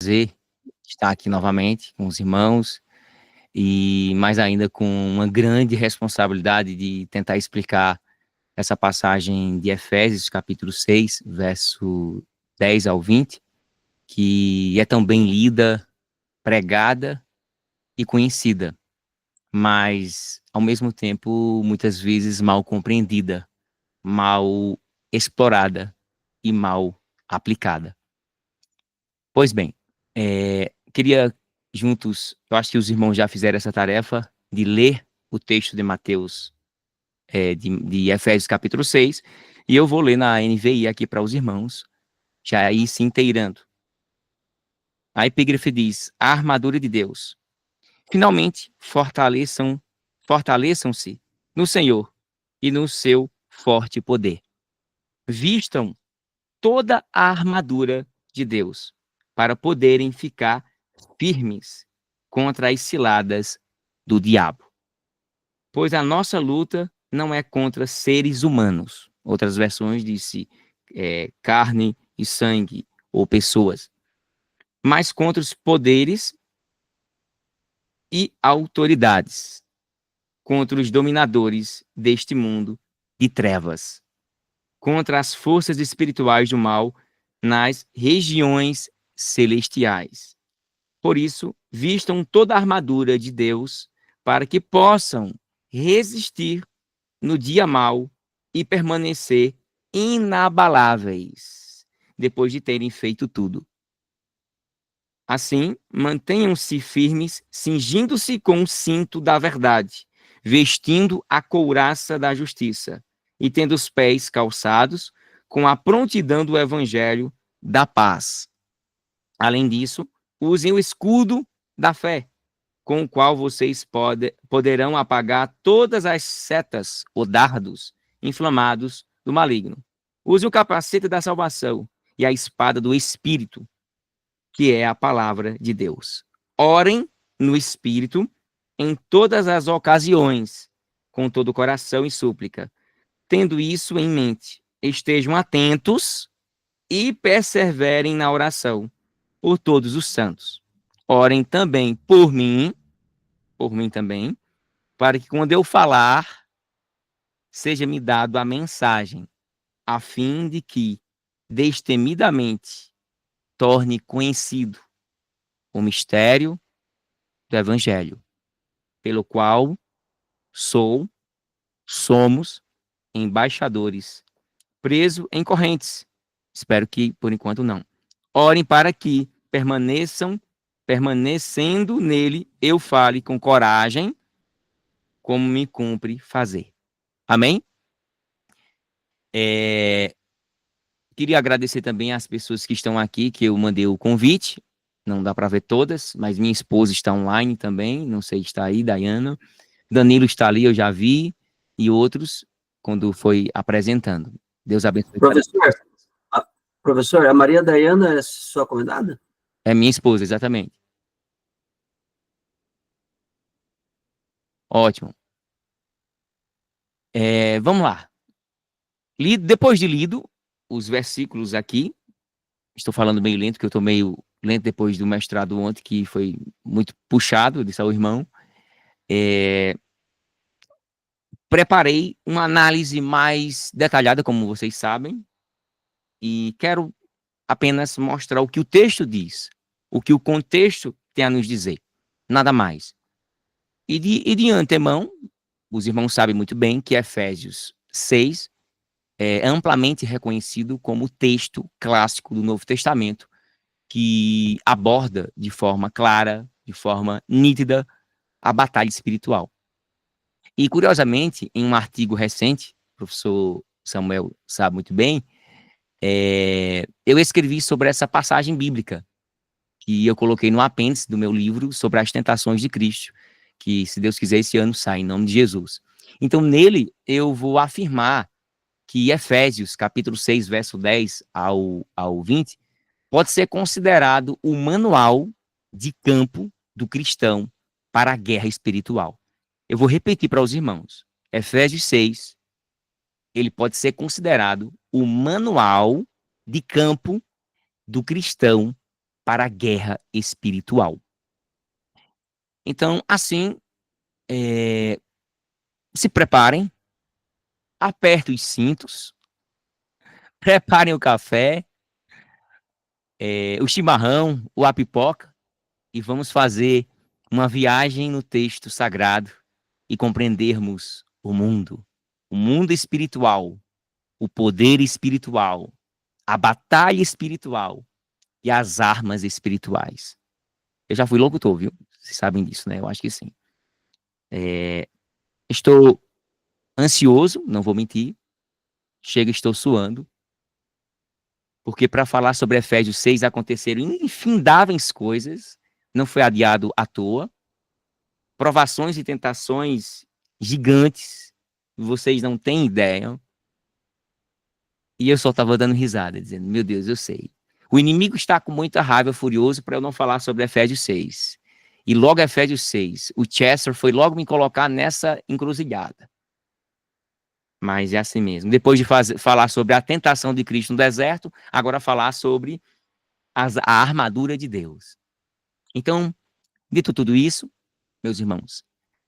prazer estar aqui novamente com os irmãos e mais ainda com uma grande responsabilidade de tentar explicar essa passagem de Efésios, capítulo 6, verso 10 ao 20, que é tão bem lida, pregada e conhecida, mas ao mesmo tempo muitas vezes mal compreendida, mal explorada e mal aplicada. Pois bem, queria juntos, eu acho que os irmãos já fizeram essa tarefa de ler o texto de Mateus, de Efésios capítulo 6, e eu vou ler na NVI aqui para os irmãos, já aí se inteirando. A epígrafe diz: a armadura de Deus. Finalmente, fortaleçam-se no Senhor e no seu forte poder. Vistam toda a armadura de Deus para poderem ficar firmes contra as ciladas do diabo. Pois a nossa luta não é contra seres humanos. Outras versões disse carne e sangue ou pessoas, mas contra os poderes e autoridades, contra os dominadores deste mundo de trevas, contra as forças espirituais do mal nas regiões celestiais. Por isso, vistam toda a armadura de Deus para que possam resistir no dia mau e permanecer inabaláveis depois de terem feito tudo. Assim, mantenham-se firmes, cingindo-se com o cinto da verdade, vestindo a couraça da justiça e tendo os pés calçados com a prontidão do evangelho da paz. Além disso, usem o escudo da fé, com o qual vocês poderão apagar todas as setas ou dardos inflamados do maligno. Use o capacete da salvação e a espada do Espírito, que é a palavra de Deus. Orem no Espírito em todas as ocasiões, com todo o coração e súplica. Tendo isso em mente, estejam atentos e perseverem na oração por todos os santos. Orem também por mim também, para que quando eu falar, seja-me dado a mensagem, a fim de que, destemidamente, torne conhecido o mistério do Evangelho, pelo qual somos embaixadores, preso em correntes. Espero que, por enquanto, não. Orem para que permanecendo nele, eu fale com coragem, como me cumpre fazer. Amém? Queria agradecer também às pessoas que estão aqui, que eu mandei o convite. Não dá para ver todas, mas minha esposa está online também. Não sei se está aí, Dayana. Danilo está ali, eu já vi. E outros, quando foi apresentando. Deus abençoe. Professor, a Maria Dayana é sua convidada? É minha esposa, exatamente. Ótimo. Vamos lá. Depois de lido os versículos aqui, estou falando meio lento, que eu estou meio lento depois do mestrado ontem, que foi muito puxado, disse ao irmão. Preparei uma análise mais detalhada, como vocês sabem, e quero apenas mostrar o que o texto diz, o que o contexto tem a nos dizer, nada mais. E de antemão, os irmãos sabem muito bem que Efésios 6 é amplamente reconhecido como o texto clássico do Novo Testamento, que aborda de forma clara, de forma nítida, a batalha espiritual. E, curiosamente, em um artigo recente, o professor Samuel sabe muito bem, eu escrevi sobre essa passagem bíblica, que eu coloquei no apêndice do meu livro sobre as tentações de Cristo, que, se Deus quiser, esse ano sai, em nome de Jesus. Então, nele, eu vou afirmar que Efésios, capítulo 6, verso 10 ao 20, pode ser considerado o manual de campo do cristão para a guerra espiritual. Eu vou repetir para os irmãos. Efésios 6, ele pode ser considerado o manual de campo do cristão para a guerra espiritual. Então, assim, se preparem, apertem os cintos, preparem o café, o chimarrão, a pipoca, e vamos fazer uma viagem no texto sagrado e compreendermos o mundo espiritual, o poder espiritual, a batalha espiritual e as armas espirituais. Eu já fui locutor, viu? Vocês sabem disso, né? Eu acho que sim. Estou ansioso, não vou mentir. Chega, estou suando. Porque para falar sobre Efésios 6 aconteceram infindáveis coisas. Não foi adiado à toa. Provações e tentações gigantes. Vocês não têm ideia. E eu só estava dando risada, dizendo, meu Deus, eu sei. O inimigo está com muita raiva, furioso, para eu não falar sobre Efésios 6. E logo Efésios 6, o Chester foi logo me colocar nessa encruzilhada. Mas é assim mesmo. Depois de falar sobre a tentação de Cristo no deserto, agora falar sobre a armadura de Deus. Então, dito tudo isso, meus irmãos,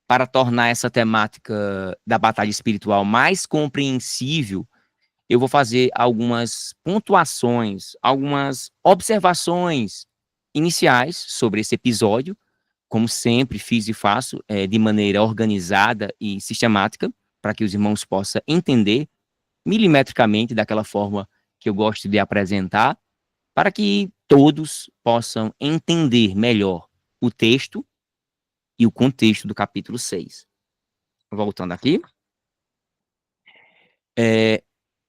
para tornar essa temática da batalha espiritual mais compreensível, eu vou fazer algumas pontuações, algumas observações iniciais sobre esse episódio, como sempre fiz e faço, de maneira organizada e sistemática, para que os irmãos possam entender milimetricamente daquela forma que eu gosto de apresentar, para que todos possam entender melhor o texto e o contexto do capítulo 6. Voltando aqui.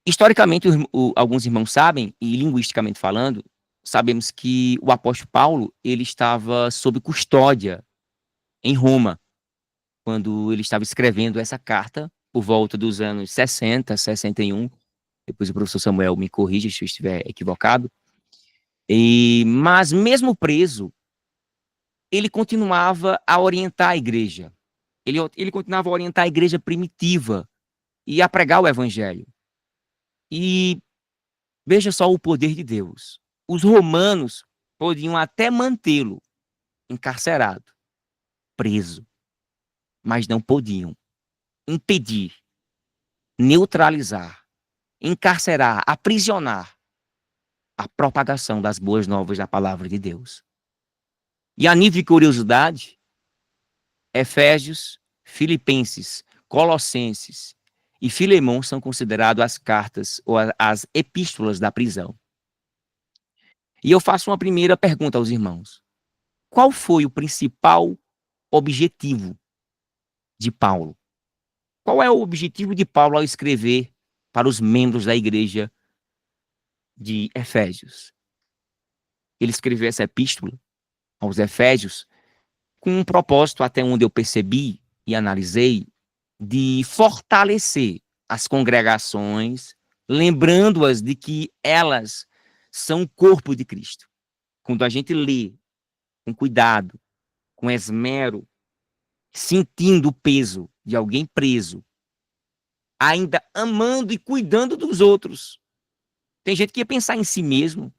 Historicamente, alguns irmãos sabem, e linguisticamente falando, sabemos que o apóstolo Paulo, ele estava sob custódia em Roma, quando ele estava escrevendo essa carta, por volta dos anos 60, 61. Depois o professor Samuel me corrige se eu estiver equivocado. Mas mesmo preso, ele continuava a orientar a igreja. Ele continuava a orientar a igreja primitiva e a pregar o evangelho. E veja só o poder de Deus. Os romanos podiam até mantê-lo encarcerado, preso, mas não podiam impedir, neutralizar, encarcerar, aprisionar a propagação das boas novas da palavra de Deus. E a nível de curiosidade, Efésios, Filipenses, Colossenses e Filemão são considerados as cartas ou as epístolas da prisão. E eu faço uma primeira pergunta aos irmãos. Qual foi o principal objetivo de Paulo? Qual é o objetivo de Paulo ao escrever para os membros da igreja de Efésios? Ele escreveu essa epístola aos Efésios com um propósito, até onde eu percebi e analisei, de fortalecer as congregações, lembrando-as de que elas são o corpo de Cristo. Quando a gente lê com cuidado, com esmero, sentindo o peso de alguém preso, ainda amando e cuidando dos outros. Tem gente que ia pensar em si mesmo.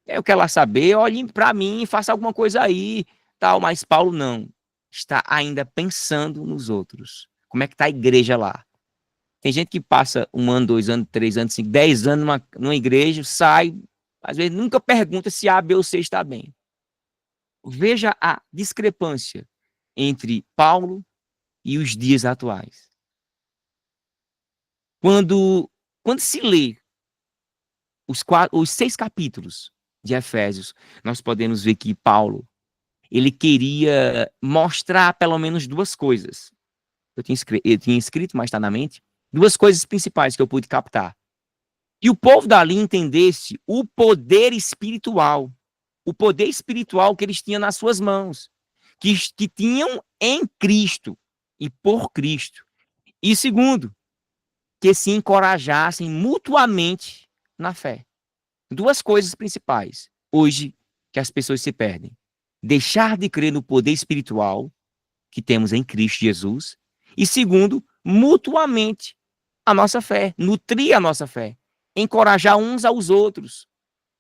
Eu quero lá saber, olhe para mim, faça alguma coisa aí, tal. Mas Paulo não. Está ainda pensando nos outros. Como é que está a igreja lá? Tem gente que passa 1 ano, 2 anos, 3 anos, 5, 10 anos numa igreja, sai, às vezes nunca pergunta se A, B ou C está bem. Veja a discrepância entre Paulo e os dias atuais. Quando se lê os 6 capítulos de Efésios, nós podemos ver que Paulo, ele queria mostrar pelo menos 2 coisas. Eu tinha escrito, mas está na mente, 2 coisas principais que eu pude captar. E o povo dali entendesse o poder espiritual que eles tinham nas suas mãos, que tinham em Cristo e por Cristo. E segundo, que se encorajassem mutuamente na fé. 2 coisas principais, hoje, que as pessoas se perdem. Deixar de crer no poder espiritual que temos em Cristo Jesus. E segundo, mutuamente a nossa fé, nutrir a nossa fé, encorajar uns aos outros.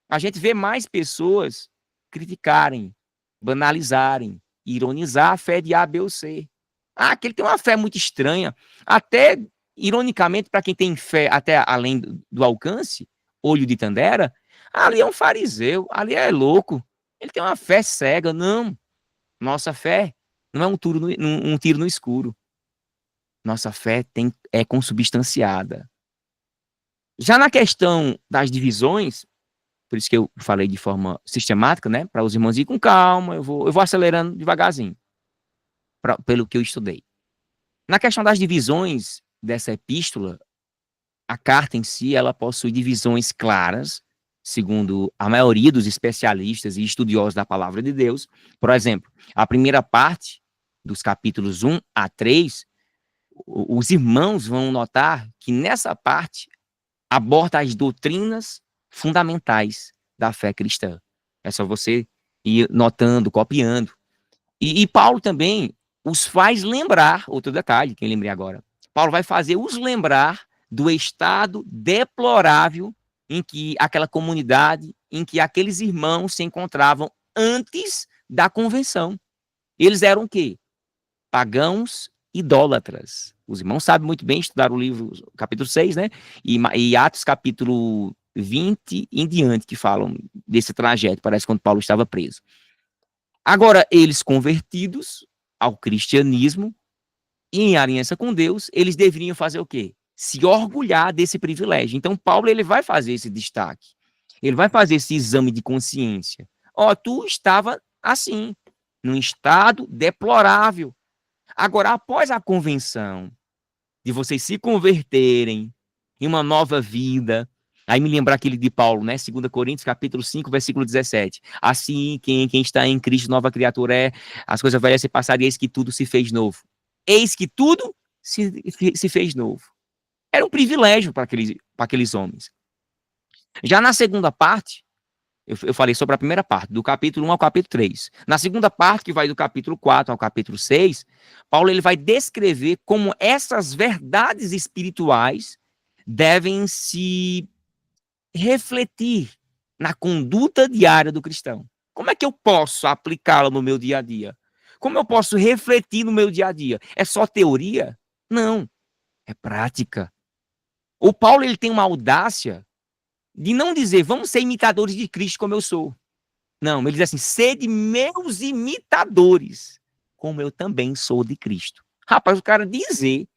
A gente vê mais pessoas criticarem, banalizarem, ironizar a fé de A, B ou C. Ah, que ele tem uma fé muito estranha. Até, ironicamente, para quem tem fé até além do alcance, olho de Tandera, ali é um fariseu, ali é louco. Ele tem uma fé cega. Não. Nossa fé não é um tiro no escuro. Nossa fé é consubstanciada. Já na questão das divisões, por isso que eu falei de forma sistemática, né? Para os irmãos ir com calma, eu vou acelerando devagarzinho, pelo que eu estudei. Na questão das divisões dessa epístola, a carta em si, ela possui divisões claras, segundo a maioria dos especialistas e estudiosos da palavra de Deus. Por exemplo, a primeira parte, dos capítulos 1 a 3, os irmãos vão notar que nessa parte aborda as doutrinas fundamentais da fé cristã. É só você ir notando, copiando. E Paulo também os faz lembrar, outro detalhe, quem lembrei agora, Paulo vai fazer os lembrar do estado deplorável em que aquela comunidade, em que aqueles irmãos se encontravam antes da convenção. Eles eram o quê? Pagãos idólatras. Os irmãos sabem muito bem estudar o livro, capítulo 6, né? E Atos, capítulo 20 em diante, que falam desse trajeto, parece quando Paulo estava preso. Agora, eles convertidos ao cristianismo e em aliança com Deus, eles deveriam fazer o quê? Se orgulhar desse privilégio. Então, Paulo ele vai fazer esse destaque. Ele vai fazer esse exame de consciência. Ó, tu estava assim, num estado deplorável. Agora, após a convenção, de vocês se converterem em uma nova vida, aí me lembra aquele de Paulo, né? 2 Coríntios, capítulo 5, versículo 17. Assim, quem está em Cristo, nova criatura é, as coisas velhas se passaram e eis que tudo se fez novo. Eis que tudo se fez novo. Era um privilégio para aqueles homens. Já na segunda parte, eu falei sobre a primeira parte, do capítulo 1 ao capítulo 3. Na segunda parte, que vai do capítulo 4 ao capítulo 6, Paulo ele vai descrever como essas verdades espirituais devem se refletir na conduta diária do cristão. Como é que eu posso aplicá-la no meu dia a dia? Como eu posso refletir no meu dia a dia? É só teoria? Não, é prática. O Paulo ele tem uma audácia de não dizer, vamos ser imitadores de Cristo como eu sou. Não, ele diz assim, sede meus imitadores, como eu também sou de Cristo. Rapaz, o cara dizer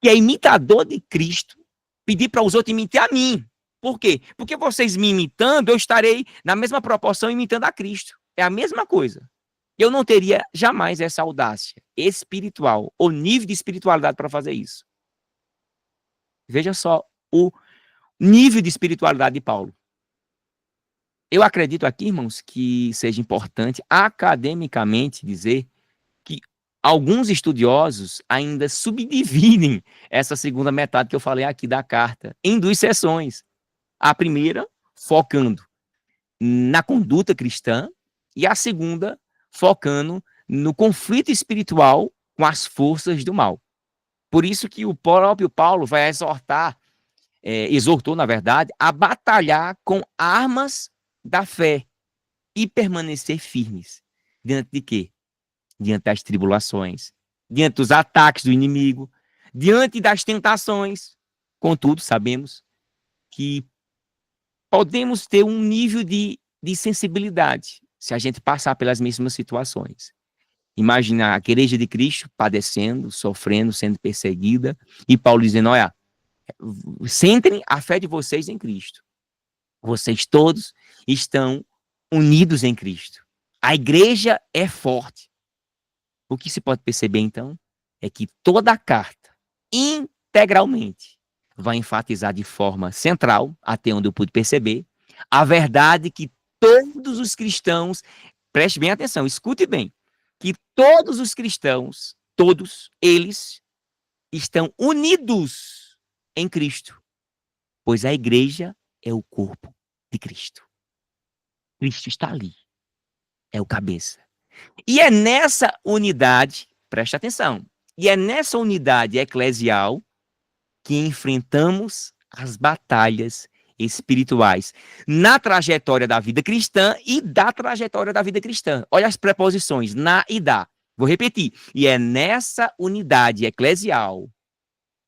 que é imitador de Cristo, pedir para os outros imitar a mim. Por quê? Porque vocês me imitando, eu estarei na mesma proporção imitando a Cristo. É a mesma coisa. Eu não teria jamais essa audácia espiritual, ou nível de espiritualidade para fazer isso. Veja só o nível de espiritualidade de Paulo. Eu acredito aqui, irmãos, que seja importante academicamente dizer que alguns estudiosos ainda subdividem essa segunda metade que eu falei aqui da carta em duas seções. A primeira, focando na conduta cristã, e a segunda, focando no conflito espiritual com as forças do mal. Por isso que o próprio Paulo vai exortou, na verdade, a batalhar com armas da fé e permanecer firmes. Diante de quê? Diante das tribulações, diante dos ataques do inimigo, diante das tentações. Contudo, sabemos que podemos ter um nível de sensibilidade se a gente passar pelas mesmas situações. Imagina a igreja de Cristo padecendo, sofrendo, sendo perseguida, e Paulo dizendo, olha, centrem a fé de vocês em Cristo. Vocês todos estão unidos em Cristo. A igreja é forte. O que se pode perceber, então, é que toda a carta, integralmente, vai enfatizar de forma central, até onde eu pude perceber, a verdade que todos os cristãos, preste bem atenção, escute bem, que todos os cristãos, todos eles, estão unidos em Cristo, pois a igreja é o corpo de Cristo. Cristo está ali, é o cabeça. E é nessa unidade, preste atenção, e é nessa unidade eclesial que enfrentamos as batalhas espirituais na trajetória da vida cristã e da trajetória da vida cristã. Olha as preposições, na e da. Vou repetir. E é nessa unidade eclesial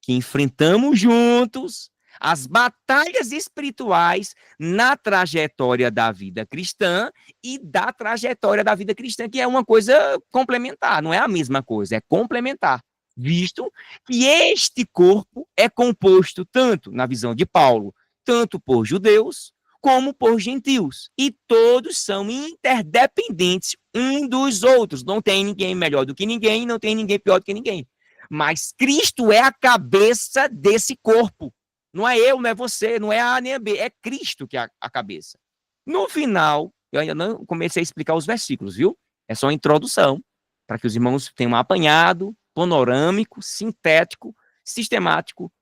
que enfrentamos juntos as batalhas espirituais na trajetória da vida cristã e da trajetória da vida cristã, que é uma coisa complementar, não é a mesma coisa, é complementar, visto que este corpo é composto tanto, na visão de Paulo, tanto por judeus como por gentios, e todos são interdependentes um dos outros, não tem ninguém melhor do que ninguém, não tem ninguém pior do que ninguém. Mas Cristo é a cabeça desse corpo. Não é eu, não é você, não é a A nem a B, é Cristo que é a cabeça. No final, eu ainda não comecei a explicar os versículos, viu? É só a introdução, para que os irmãos tenham um apanhado panorâmico, sintético, sistemático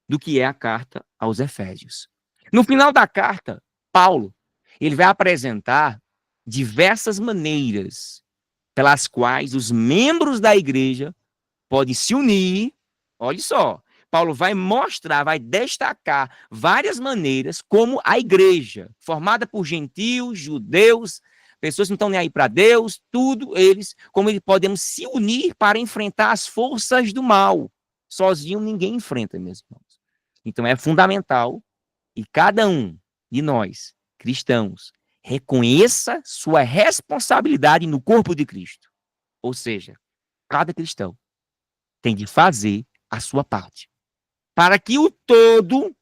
do que é a carta aos Efésios. No final da carta, Paulo, ele vai apresentar diversas maneiras pelas quais os membros da igreja podem se unir. Olha só, Paulo vai mostrar, vai destacar várias maneiras como a igreja, formada por gentios, judeus, pessoas que não estão nem aí para Deus, tudo eles, como eles podemos se unir para enfrentar as forças do mal. Sozinho ninguém enfrenta, meus irmãos. Então é fundamental que cada um de nós, cristãos, reconheça sua responsabilidade no corpo de Cristo. Ou seja, cada cristão tem de fazer a sua parte, para que o todo,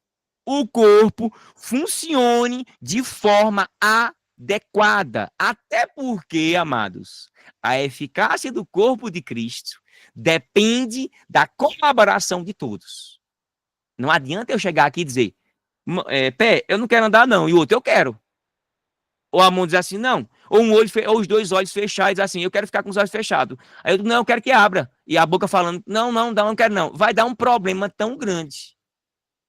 o corpo, funcione de forma adequada. Até porque, amados, a eficácia do corpo de Cristo depende da colaboração de todos. Não adianta eu chegar aqui e dizer, pé, eu não quero andar não, e o outro, eu quero. Ou a mão diz assim, não. Ou um olho, ou os dois olhos fechados, diz assim, eu quero ficar com os olhos fechados. Aí eu digo, não, eu quero que abra. E a boca falando, não, não quero não. Vai dar um problema tão grande.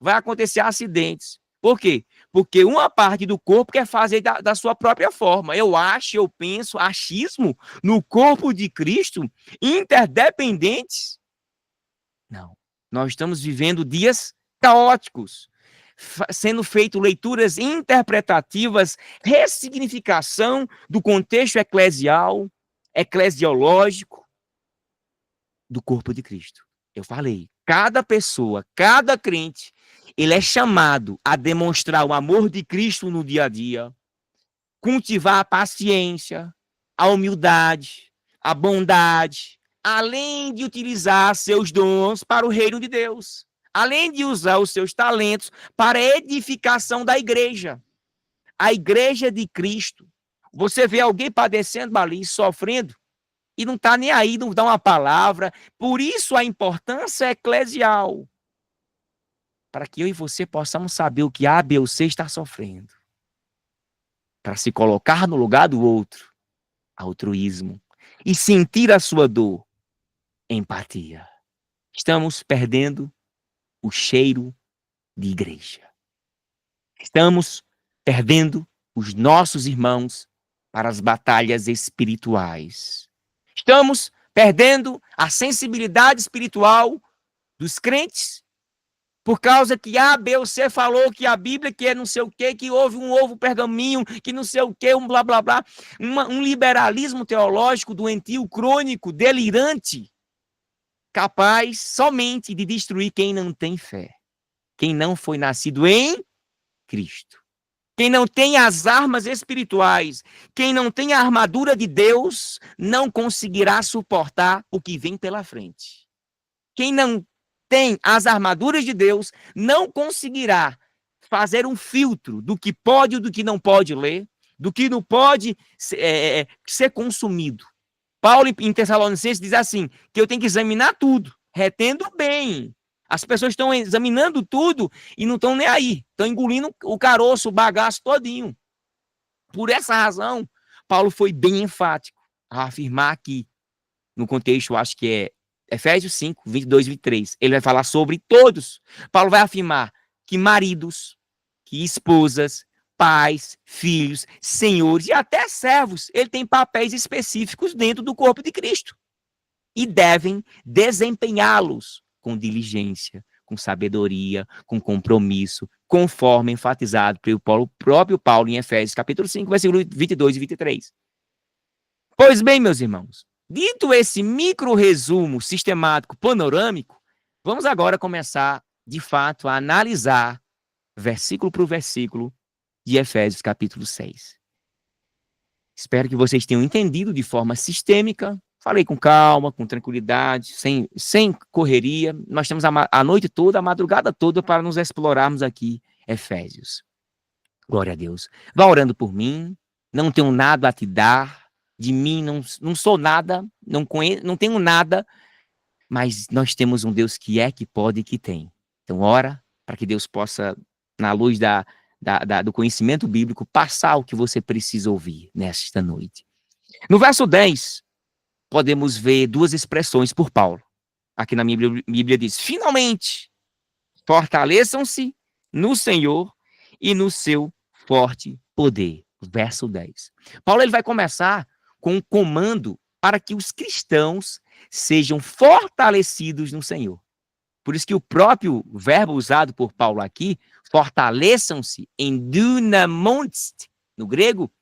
Vai acontecer acidentes. Por quê? Porque uma parte do corpo quer fazer da sua própria forma. Eu acho, eu penso, achismo no corpo de Cristo, interdependentes. Não. Nós estamos vivendo dias caóticos, sendo feito leituras interpretativas, ressignificação do contexto eclesial, eclesiológico do corpo de Cristo. Eu falei, cada pessoa, cada crente, ele é chamado a demonstrar o amor de Cristo no dia a dia, cultivar a paciência, a humildade, a bondade, além de utilizar seus dons para o reino de Deus, além de usar os seus talentos para a edificação da igreja. A igreja de Cristo. Você vê alguém padecendo ali, sofrendo, e não está nem aí, não dá uma palavra. Por isso a importância eclesial. Para que eu e você possamos saber o que A, B ou C está sofrendo. Para se colocar no lugar do outro. Altruísmo. E sentir a sua dor. Empatia. Estamos perdendo o cheiro de igreja. Estamos perdendo os nossos irmãos para as batalhas espirituais. Estamos perdendo a sensibilidade espiritual dos crentes por causa que A, B ou C falou que a Bíblia que é não sei o quê, que houve um ovo pergaminho, que não sei o quê, um blá blá blá. Um liberalismo teológico doentio, crônico, delirante, capaz somente de destruir quem não tem fé. Quem não foi nascido em Cristo. Quem não tem as armas espirituais, quem não tem a armadura de Deus, não conseguirá suportar o que vem pela frente. Quem não tem as armaduras de Deus, não conseguirá fazer um filtro do que pode e do que não pode ler, do que não pode ser consumido. Paulo, em Tessalonicenses, diz assim, que eu tenho que examinar tudo, retendo bem. As pessoas estão examinando tudo e não estão nem aí. Estão engolindo o caroço, o bagaço todinho. Por essa razão, Paulo foi bem enfático a afirmar que, no contexto, acho que é Efésios 5, 22 e 23, ele vai falar sobre todos. Paulo vai afirmar que maridos, que esposas, pais, filhos, senhores e até servos, ele tem papéis específicos dentro do corpo de Cristo. E devem desempenhá-los com diligência, com sabedoria, com compromisso, conforme enfatizado pelo próprio Paulo em Efésios, capítulo 5, versículo 22 e 23. Pois bem, meus irmãos, dito esse micro resumo sistemático panorâmico, vamos agora começar, de fato, a analisar, versículo por versículo, de Efésios, capítulo 6. Espero que vocês tenham entendido de forma sistêmica. Falei com calma, com tranquilidade, sem correria. Nós temos a noite toda, a madrugada toda, para nos explorarmos aqui, Efésios. Glória a Deus. Vá orando por mim, não tenho nada a te dar, de mim não sou nada, não tenho nada, mas nós temos um Deus que é, que pode e que tem. Então ora para que Deus possa, na luz do conhecimento bíblico, passar o que você precisa ouvir nesta noite. No verso 10, podemos ver duas expressões por Paulo. Aqui na minha Bíblia diz: finalmente, fortaleçam-se no Senhor e no seu forte poder. Verso 10. Paulo ele vai começar com um comando para que os cristãos sejam fortalecidos no Senhor. Por isso que o próprio verbo usado por Paulo aqui, fortaleçam-se, em dunamonst, no grego,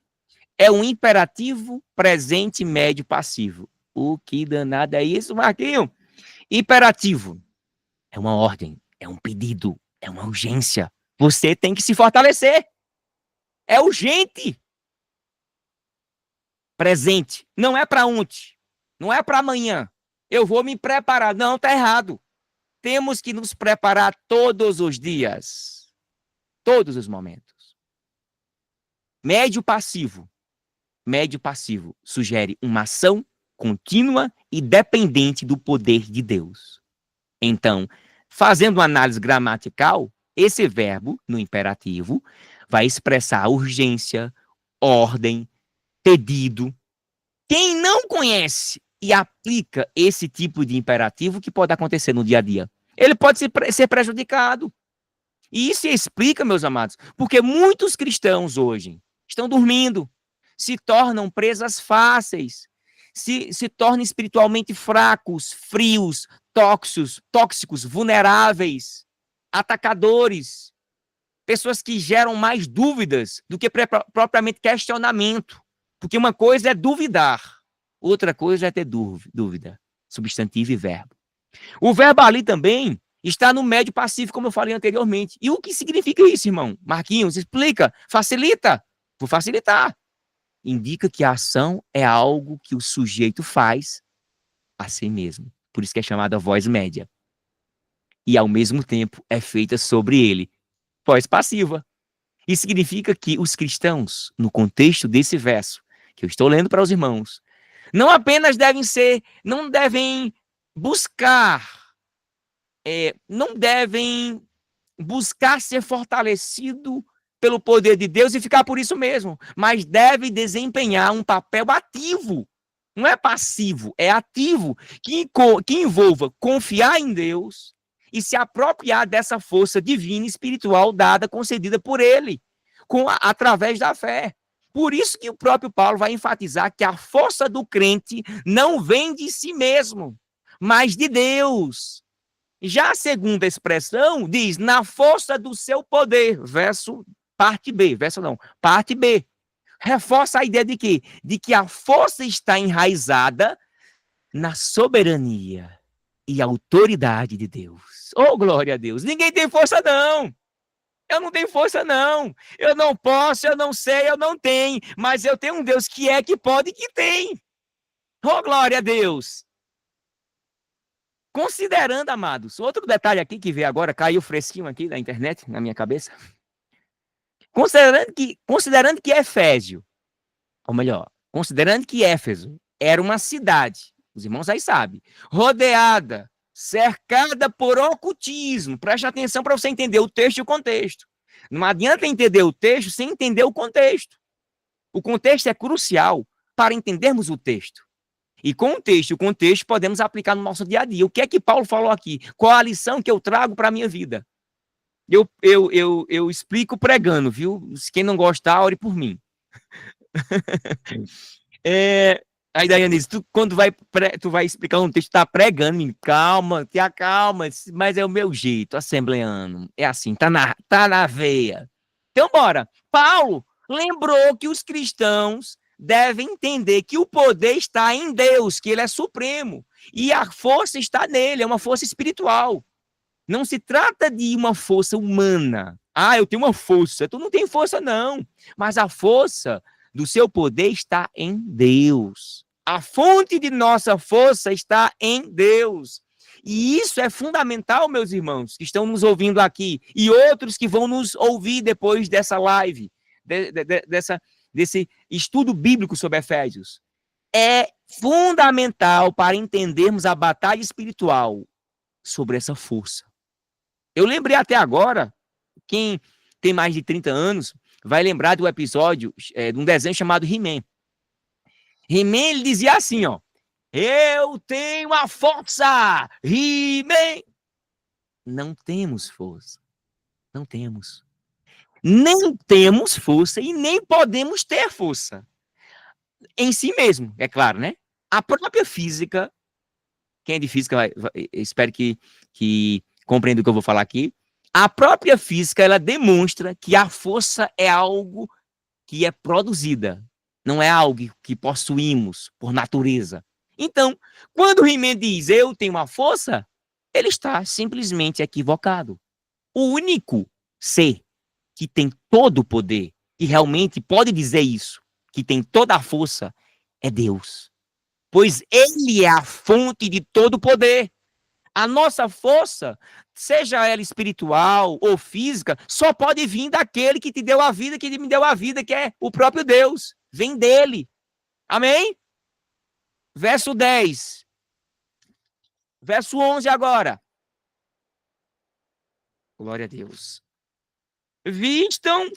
é um imperativo presente médio passivo. O que danado é isso, Marquinho? Imperativo é uma ordem, é um pedido, é uma urgência. Você tem que se fortalecer. É urgente. Presente. Não é para ontem. Não é para amanhã. Eu vou me preparar. Não, tá errado. Temos que nos preparar todos os dias. Todos os momentos. Médio passivo. Médio passivo sugere uma ação contínua e dependente do poder de Deus. Então, fazendo uma análise gramatical, esse verbo, no imperativo, vai expressar urgência, ordem, pedido. Quem não conhece e aplica esse tipo de imperativo, o que pode acontecer no dia a dia? Ele pode ser prejudicado. E isso explica, meus amados, porque muitos cristãos hoje estão dormindo, se tornam presas fáceis, se tornam espiritualmente fracos, frios, tóxicos, vulneráveis, atacadores, pessoas que geram mais dúvidas do que propriamente questionamento. Porque uma coisa é duvidar, outra coisa é ter dúvida. Substantivo e verbo. O verbo ali também está no médio passivo, como eu falei anteriormente. E o que significa isso, irmão? Marquinhos, explica. Facilita. Vou facilitar. Indica que a ação é algo que o sujeito faz a si mesmo. Por isso que é chamada voz média. E, ao mesmo tempo, é feita sobre ele. Voz passiva. Isso significa que os cristãos, no contexto desse verso, que eu estou lendo para os irmãos, não apenas não devem buscar ser fortalecido pelo poder de Deus e ficar por isso mesmo, mas devem desempenhar um papel ativo. Não é passivo, é ativo, que envolva confiar em Deus e se apropriar dessa força divina e espiritual concedida por ele, através da fé. Por isso que o próprio Paulo vai enfatizar que a força do crente não vem de si mesmo, mas de Deus. Já a segunda expressão diz, na força do seu poder, parte B. Reforça a ideia de quê? De que a força está enraizada na soberania e autoridade de Deus. Oh, glória a Deus! Ninguém tem força, não! Eu não tenho força, não. Eu não posso, eu não sei, eu não tenho. Mas eu tenho um Deus que é, que pode e que tem. Oh, glória a Deus. Considerando, amados, outro detalhe aqui que veio agora, caiu fresquinho aqui da internet, na minha cabeça. Considerando que Efésio, ou melhor, considerando que Éfeso era uma cidade, os irmãos aí sabem, rodeada, cercada por ocultismo. Preste atenção para você entender o texto e o contexto. Não adianta entender o texto sem entender o contexto. O contexto é crucial para entendermos o texto. E com o texto e o contexto podemos aplicar no nosso dia a dia. O que é que Paulo falou aqui? Qual a lição que eu trago para a minha vida? Eu explico pregando, viu? Quem não gostar, ore por mim. Aí, Daiane, quando tu vai explicar um texto, tá pregando, menino, calma, te acalma, mas é o meu jeito, assembleano, é assim, tá na veia. Então, bora. Paulo lembrou que os cristãos devem entender que o poder está em Deus, que ele é supremo, e a força está nele, é uma força espiritual. Não se trata de uma força humana. Ah, eu tenho uma força. Tu não tem força, não. Mas a força do seu poder está em Deus. A fonte de nossa força está em Deus. E isso é fundamental, meus irmãos, que estão nos ouvindo aqui, e outros que vão nos ouvir depois dessa live, desse estudo bíblico sobre Efésios. É fundamental para entendermos a batalha espiritual sobre essa força. Eu lembrei até agora, quem tem mais de 30 anos vai lembrar do episódio de um desenho chamado He-Man. He-Man, ele dizia assim, ó, eu tenho a força, He-Man. Não temos força, não temos. Nem temos força e nem podemos ter força. Em si mesmo, é claro, né? A própria física, quem é de física, espero que compreenda o que eu vou falar aqui. A própria física, ela demonstra que a força é algo que é produzida, não é algo que possuímos por natureza. Então, quando o He-Man diz, eu tenho uma força, ele está simplesmente equivocado. O único ser que tem todo o poder, que realmente pode dizer isso, que tem toda a força, é Deus. Pois ele é a fonte de todo o poder. A nossa força, seja ela espiritual ou física, só pode vir daquele que te deu a vida, que me deu a vida, que é o próprio Deus. Vem dele. Amém? Verso 10. Verso 11 agora. Glória a Deus. Vistam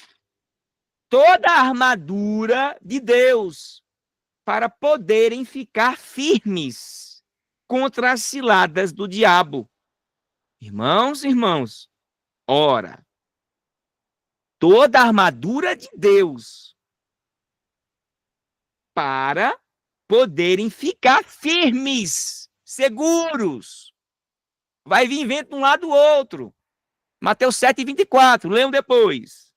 toda a armadura de Deus para poderem ficar firmes contra as ciladas do diabo. Irmãos, ora, toda a armadura de Deus para poderem ficar firmes, seguros. Vai vir vento de um lado do outro. Mateus 7:24, leiam depois.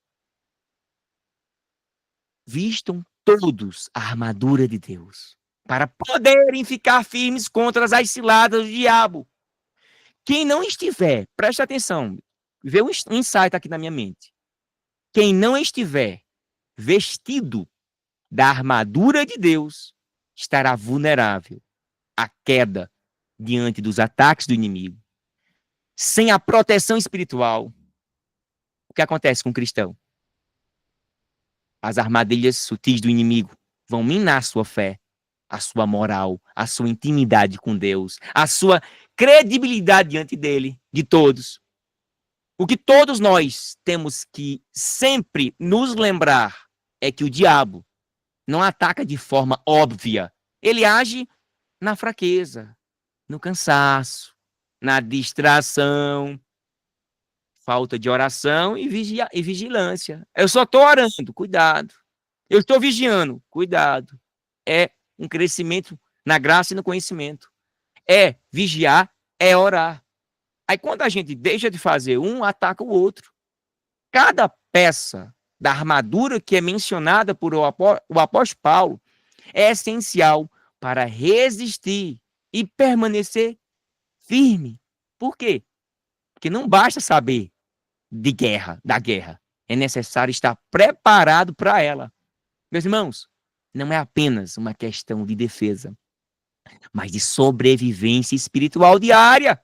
Vistam todos a armadura de Deus para poderem ficar firmes contra as ciladas do diabo. Quem não estiver, preste atenção, vê um insight aqui na minha mente. Quem não estiver vestido da armadura de Deus estará vulnerável à queda diante dos ataques do inimigo. Sem a proteção espiritual, o que acontece com o cristão? As armadilhas sutis do inimigo vão minar a sua fé, a sua moral, a sua intimidade com Deus, a sua credibilidade diante dele, de todos. O que todos nós temos que sempre nos lembrar é que o diabo não ataca de forma óbvia. Ele age na fraqueza, no cansaço, na distração, falta de oração e vigilância. Eu só estou orando, cuidado. Eu estou vigiando, cuidado. É um crescimento na graça e no conhecimento. É vigiar, é orar. Aí quando a gente deixa de fazer um, ataca o outro. Cada peça da armadura que é mencionada por o apóstolo Paulo é essencial para resistir e permanecer firme. Por quê? Porque não basta saber da guerra. É necessário estar preparado para ela. Meus irmãos, não é apenas uma questão de defesa, mas de sobrevivência espiritual diária.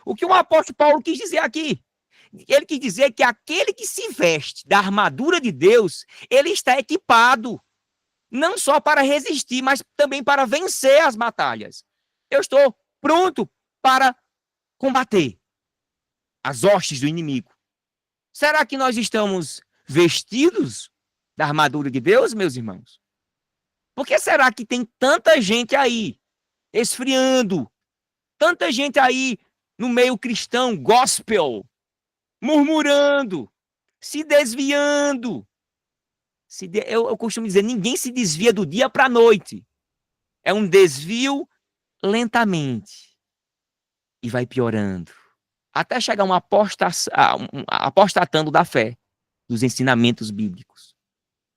O que o apóstolo Paulo quis dizer aqui? Ele quis dizer que aquele que se veste da armadura de Deus, ele está equipado, não só para resistir, mas também para vencer as batalhas. Eu estou pronto para combater as hostes do inimigo. Será que nós estamos vestidos da armadura de Deus, meus irmãos? Por que será que tem tanta gente aí esfriando? Tanta gente aí no meio cristão, gospel, murmurando, se desviando. Eu costumo dizer, ninguém se desvia do dia para a noite. É um desvio lentamente. E vai piorando. Até chegar apostatando da fé, dos ensinamentos bíblicos.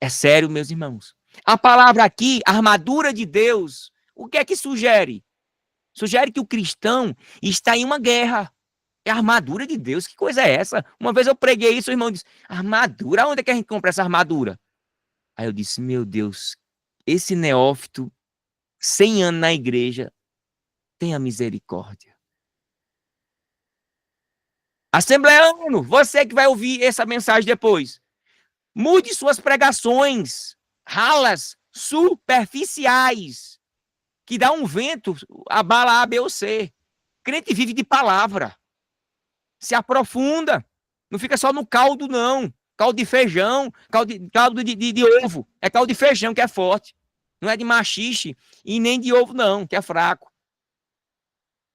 É sério, meus irmãos. A palavra aqui, armadura de Deus, o que é que sugere? Sugere que o cristão está em uma guerra. É a armadura de Deus. Que coisa é essa? Uma vez eu preguei isso, o irmão disse: armadura? Onde é que a gente compra essa armadura? Aí eu disse: meu Deus, esse neófito, 100 anos na igreja, tenha misericórdia. Assembleano, você que vai ouvir essa mensagem depois, mude suas pregações ralas, superficiais, que dá um vento, abala A, B ou C. Crente vive de palavra. Se aprofunda. Não fica só no caldo, não. Caldo de feijão, caldo de ovo. É caldo de feijão que é forte. Não é de machixe e nem de ovo, não, que é fraco.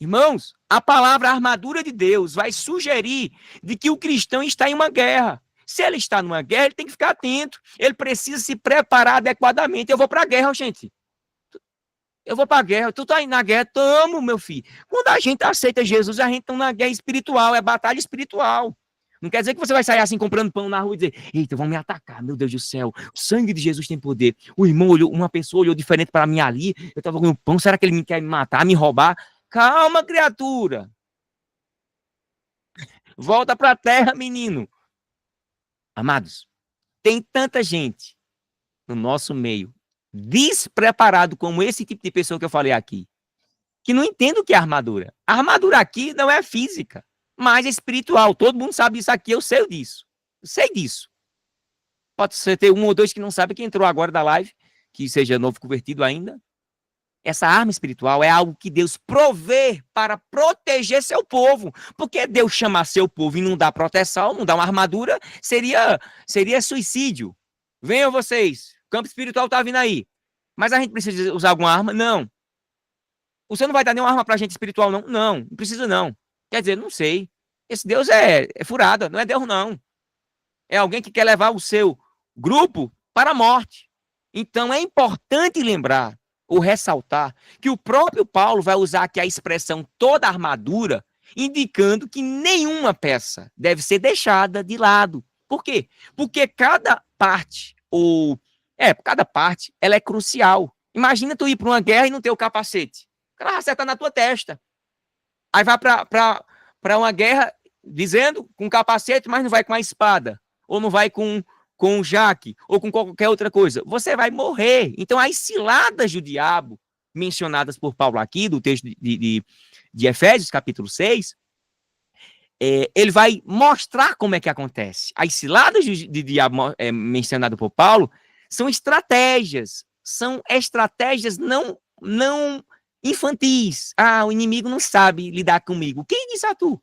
Irmãos, a palavra armadura de Deus vai sugerir de que o cristão está em uma guerra. Se ele está numa guerra, ele tem que ficar atento. Ele precisa se preparar adequadamente. Eu vou para a guerra, gente. Eu vou para a guerra. Tu tá indo na guerra? Tamo, meu filho. Quando a gente aceita Jesus, a gente está na guerra espiritual. É batalha espiritual. Não quer dizer que você vai sair assim comprando pão na rua e dizer: eita, vão me atacar, meu Deus do céu. O sangue de Jesus tem poder. O irmão olhou, uma pessoa olhou diferente para mim ali. Eu estava com o pão. Será que ele quer me matar, me roubar? Calma, criatura. Volta para a terra, menino. Amados, tem tanta gente no nosso meio despreparado como esse tipo de pessoa que eu falei aqui, que não entende o que é armadura. A armadura aqui não é física, mas é espiritual. Todo mundo sabe disso aqui, eu sei disso. Eu sei disso. Pode ser ter um ou dois que não sabe, que entrou agora da live, que seja novo convertido ainda. Essa arma espiritual é algo que Deus provê para proteger seu povo. Porque Deus chamar seu povo e não dar proteção, não dar uma armadura, seria suicídio. Venham vocês, o campo espiritual está vindo aí. Mas a gente precisa usar alguma arma? Não. Você não vai dar nenhuma arma para a gente espiritual, não? Não precisa não. Quer dizer, não sei. Esse Deus é furada, não é Deus não. É alguém que quer levar o seu grupo para a morte. Então é importante lembrar ou ressaltar que o próprio Paulo vai usar aqui a expressão toda armadura, indicando que nenhuma peça deve ser deixada de lado. Por quê? Porque cada parte, ela é crucial. Imagina tu ir para uma guerra e não ter o capacete. O cara acerta na tua testa. Aí vai para uma guerra dizendo com capacete, mas não vai com a espada. Ou não vai com o jaque, ou com qualquer outra coisa. Você vai morrer. Então, as ciladas do diabo, mencionadas por Paulo aqui, do texto de Efésios, capítulo 6, ele vai mostrar como é que acontece. As ciladas de diabo mencionadas por Paulo são estratégias não infantis. O inimigo não sabe lidar comigo. Quem disse a tu?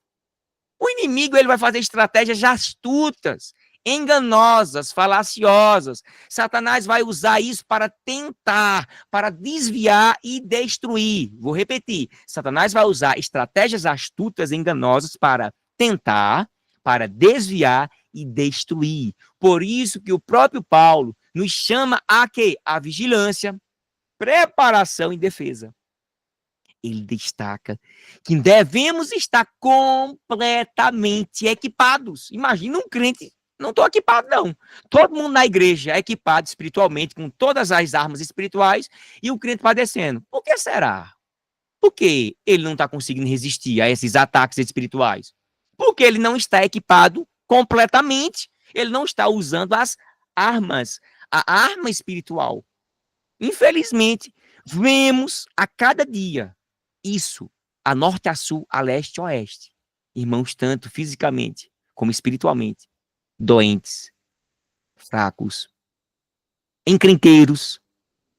O inimigo ele vai fazer estratégias astutas, enganosas, falaciosas. Satanás vai usar isso para tentar, para desviar e destruir. Vou repetir. Satanás vai usar estratégias astutas, enganosas para tentar, para desviar e destruir. Por isso que o próprio Paulo nos chama a quê? A vigilância, preparação e defesa. Ele destaca que devemos estar completamente equipados. Imagina um crente, não estou equipado não. Todo mundo na igreja é equipado espiritualmente com todas as armas espirituais e o crente padecendo. Por que será? Por que ele não está conseguindo resistir a esses ataques espirituais? Porque ele não está equipado completamente. Ele não está usando as armas, a arma espiritual. Infelizmente, vemos a cada dia isso, a norte a sul, a leste a oeste. Irmãos, tanto fisicamente como espiritualmente, doentes, fracos, encrenqueiros,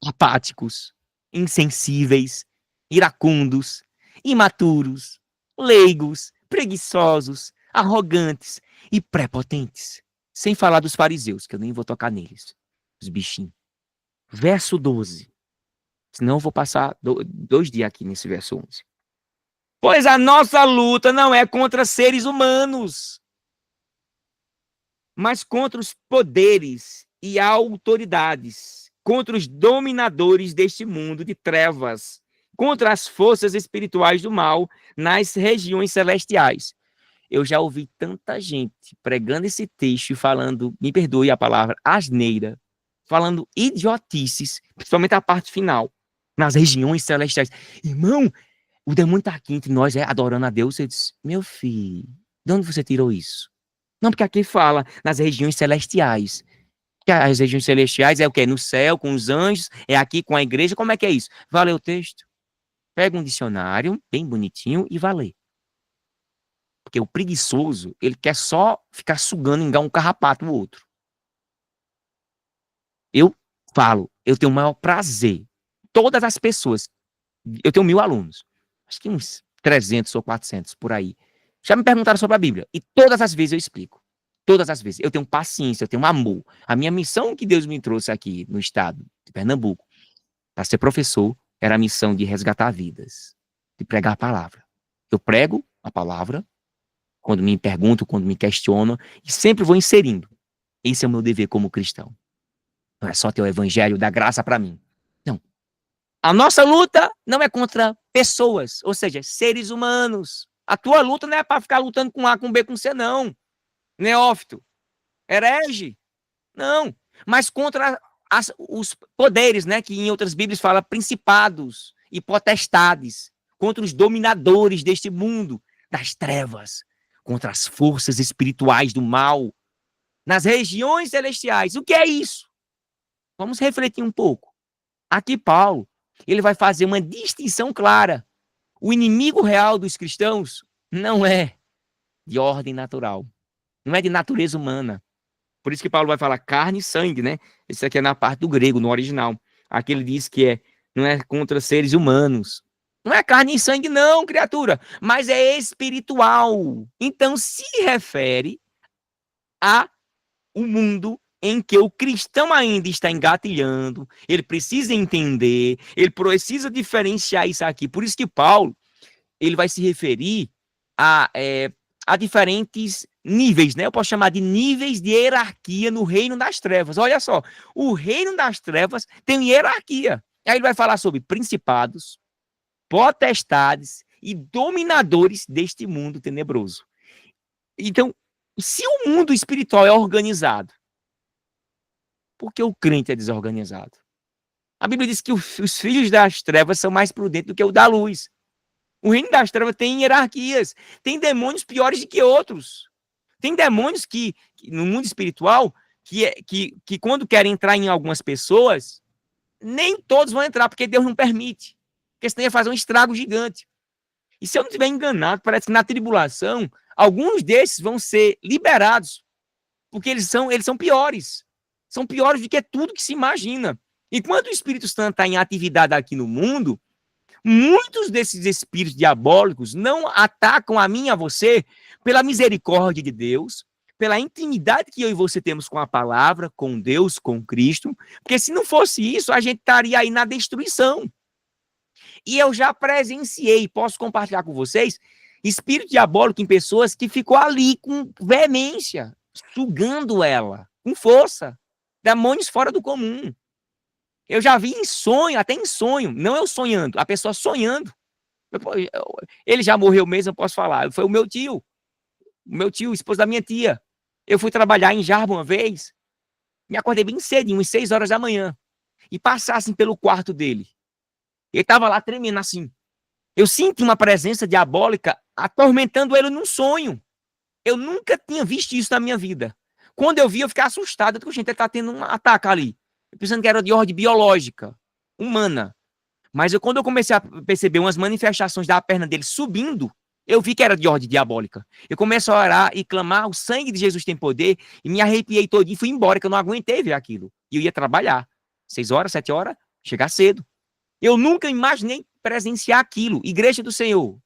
apáticos, insensíveis, iracundos, imaturos, leigos, preguiçosos, arrogantes e prepotentes. Sem falar dos fariseus, que eu nem vou tocar neles, os bichinhos. Verso 12. Senão eu vou passar 2 dias aqui nesse verso 11. Pois a nossa luta não é contra seres humanos, mas contra os poderes e autoridades contra os dominadores deste mundo de trevas, contra as forças espirituais do mal nas regiões celestiais. Eu já ouvi tanta gente pregando esse texto e falando, me perdoe a palavra, asneira, falando idiotices, principalmente a parte final, nas regiões celestiais. Irmão, o demônio está aqui entre nós, adorando a Deus. Você diz, meu filho, de onde você tirou isso? Não, porque aqui fala nas regiões celestiais. Que as regiões celestiais é o quê? No céu, com os anjos, é aqui com a igreja. Como é que é isso? Vai ler o texto. Pega um dicionário, bem bonitinho, e vai ler. Porque o preguiçoso, ele quer só ficar sugando, engar um carrapato no outro. Eu falo, eu tenho o maior prazer. Todas as pessoas, eu tenho 1000 alunos, acho que uns 300 ou 400 por aí, já me perguntaram sobre a Bíblia. E todas as vezes eu explico. Todas as vezes. Eu tenho paciência, eu tenho amor. A minha missão que Deus me trouxe aqui no estado de Pernambuco, para ser professor, era a missão de resgatar vidas, de pregar a palavra. Eu prego a palavra, quando me perguntam, quando me questionam, e sempre vou inserindo. Esse é o meu dever como cristão. Não é só ter o evangelho da graça para mim. Não. A nossa luta não é contra pessoas, ou seja, seres humanos. A tua luta não é para ficar lutando com A, com B, com C, não. Neófito, herege, não. Mas contra os poderes, né, que em outras Bíblias fala principados e potestades, contra os dominadores deste mundo, das trevas, contra as forças espirituais do mal, nas regiões celestiais. O que é isso? Vamos refletir um pouco. Aqui Paulo, ele vai fazer uma distinção clara. O inimigo real dos cristãos não é de ordem natural, não é de natureza humana. Por isso que Paulo vai falar carne e sangue, né? Isso aqui é na parte do grego, no original. Aqui ele diz que não é contra seres humanos. Não é carne e sangue não, criatura, mas é espiritual. Então se refere a um mundo em que o cristão ainda está engatilhando, ele precisa entender, ele precisa diferenciar isso aqui. Por isso que Paulo, ele vai se referir a diferentes níveis, né? Eu posso chamar de níveis de hierarquia no reino das trevas. Olha só, o reino das trevas tem hierarquia. Aí ele vai falar sobre principados, potestades e dominadores deste mundo tenebroso. Então, se o mundo espiritual é organizado, por que o crente é desorganizado? A Bíblia diz que os filhos das trevas são mais prudentes do que o da luz. O reino das trevas tem hierarquias, tem demônios piores do que outros. Tem demônios que no mundo espiritual, que quando querem entrar em algumas pessoas, nem todos vão entrar, porque Deus não permite. Porque senão ia fazer um estrago gigante. E se eu não estiver enganado, parece que na tribulação, alguns desses vão ser liberados, porque eles são piores. São piores do que tudo que se imagina. Enquanto o Espírito Santo está em atividade aqui no mundo, muitos desses espíritos diabólicos não atacam a mim e a você pela misericórdia de Deus, pela intimidade que eu e você temos com a palavra, com Deus, com Cristo, porque se não fosse isso, a gente estaria aí na destruição. E eu já presenciei, posso compartilhar com vocês, espírito diabólico em pessoas que ficou ali com veemência, sugando ela, com força. Demônios fora do comum. Eu já vi em sonho, até em sonho, não eu sonhando, a pessoa sonhando. Ele já morreu mesmo, eu posso falar. Foi o meu tio, esposo da minha tia. Eu fui trabalhar em Jarba uma vez, me acordei bem cedinho, às 6 horas da manhã, e passassem pelo quarto dele. Ele estava lá tremendo assim. Eu senti uma presença diabólica atormentando ele num sonho. Eu nunca tinha visto isso na minha vida. Quando eu vi, eu fiquei assustado. Eu, gente, ele está tendo um ataque ali. Eu pensando que era de ordem biológica, humana. Mas quando eu comecei a perceber umas manifestações da perna dele subindo, eu vi que era de ordem diabólica. Eu comecei a orar e clamar, o sangue de Jesus tem poder, e me arrepiei todinho e fui embora, que eu não aguentei ver aquilo. E eu ia trabalhar. 6 horas, 7 horas, chegar cedo. Eu nunca imaginei presenciar aquilo. Igreja do Senhor.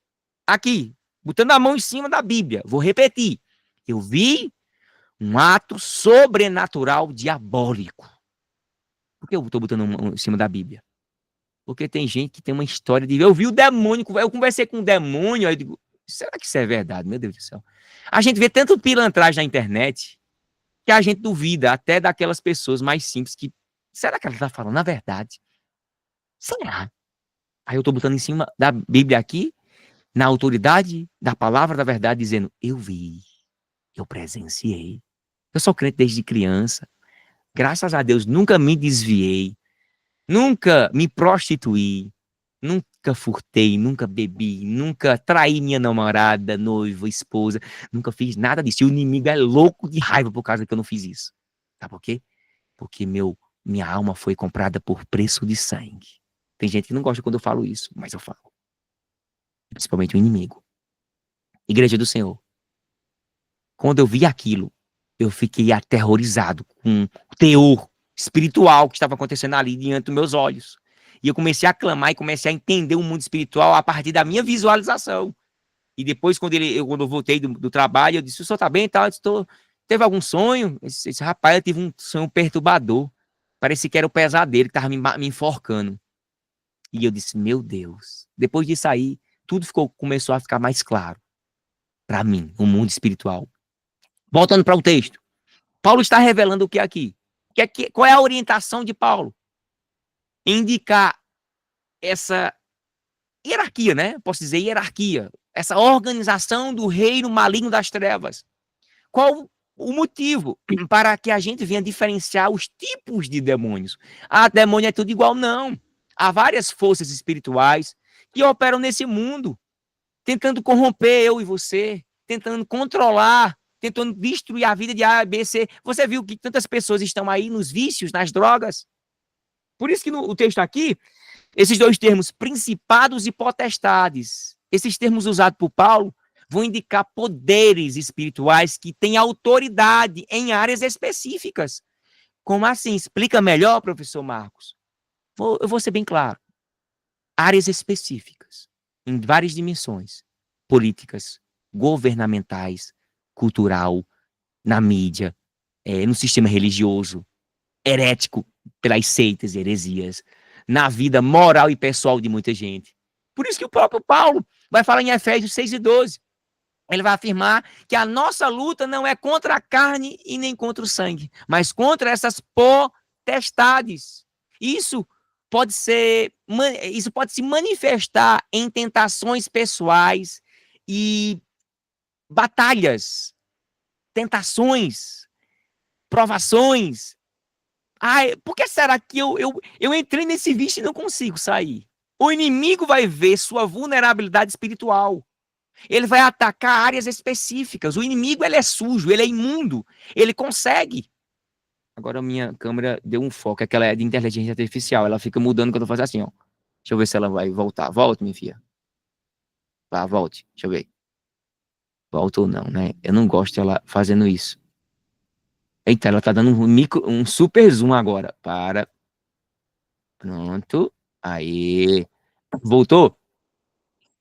Aqui, botando a mão em cima da Bíblia. Vou repetir. Eu vi um ato sobrenatural diabólico. Por que eu estou botando a mão em cima da Bíblia? Porque tem gente que tem uma história de... Eu vi o demônio, eu conversei com um demônio, aí eu digo, será que isso é verdade? Meu Deus do céu. A gente vê tanto pilantragem na internet que a gente duvida até daquelas pessoas mais simples que será que ela está falando a verdade? Será? Aí eu estou botando em cima da Bíblia aqui, na autoridade da palavra da verdade, dizendo, eu vi, eu presenciei. Eu sou crente desde criança. Graças a Deus, nunca me desviei, nunca me prostituí, nunca furtei, nunca bebi, nunca traí minha namorada, noiva, esposa, nunca fiz nada disso. E o inimigo é louco de raiva por causa que eu não fiz isso. Sabe por quê? Porque minha alma foi comprada por preço de sangue. Tem gente que não gosta quando eu falo isso, mas eu falo. Principalmente o inimigo. Igreja do Senhor. Quando eu vi aquilo, eu fiquei aterrorizado com o teor espiritual que estava acontecendo ali diante dos meus olhos. E eu comecei a clamar e comecei a entender o mundo espiritual a partir da minha visualização. E depois, quando eu voltei do trabalho, eu disse, o senhor tá bem e tal? Eu disse, teve algum sonho? Esse rapaz, eu tive um sonho perturbador. Parecia que era o pesadelo que estava me enforcando. E eu disse, meu Deus. Depois disso aí, tudo começou a ficar mais claro para mim, o mundo espiritual. Voltando para o texto. Paulo está revelando o que aqui? Qual é a orientação de Paulo? Indicar essa hierarquia, né? Posso dizer hierarquia. Essa organização do reino maligno das trevas. Qual o motivo para que a gente venha diferenciar os tipos de demônios? Ah, demônio é tudo igual? Não. Há várias forças espirituais que operam nesse mundo, tentando corromper eu e você, tentando controlar, tentando destruir a vida de A, B, C. Você viu que tantas pessoas estão aí nos vícios, nas drogas? Por isso que no texto aqui, esses dois termos, principados e potestades, esses termos usados por Paulo, vão indicar poderes espirituais que têm autoridade em áreas específicas. Como assim? Explica melhor, professor Marcos. Eu vou ser bem claro. Áreas específicas, em várias dimensões, políticas, governamentais, cultural, na mídia, no sistema religioso, herético, pelas seitas e heresias, na vida moral e pessoal de muita gente. Por isso que o próprio Paulo vai falar em Efésios 6:12. Ele vai afirmar que a nossa luta não é contra a carne e nem contra o sangue, mas contra essas potestades. Isso pode se manifestar em tentações pessoais e batalhas, tentações, provações. Ai, por que será que eu entrei nesse vício e não consigo sair? O inimigo vai ver sua vulnerabilidade espiritual. Ele vai atacar áreas específicas. O inimigo, ele é sujo, ele é imundo. Ele consegue. Agora a minha câmera deu um foco, aquela é de inteligência artificial. Ela fica mudando quando eu faço assim, ó. Deixa eu ver se ela vai voltar. Volte, minha filha. Vá, volte. Deixa eu ver. Volta ou não, né? Eu não gosto dela fazendo isso. Eita, ela tá dando um super zoom agora. Para. Pronto. Aí. Voltou?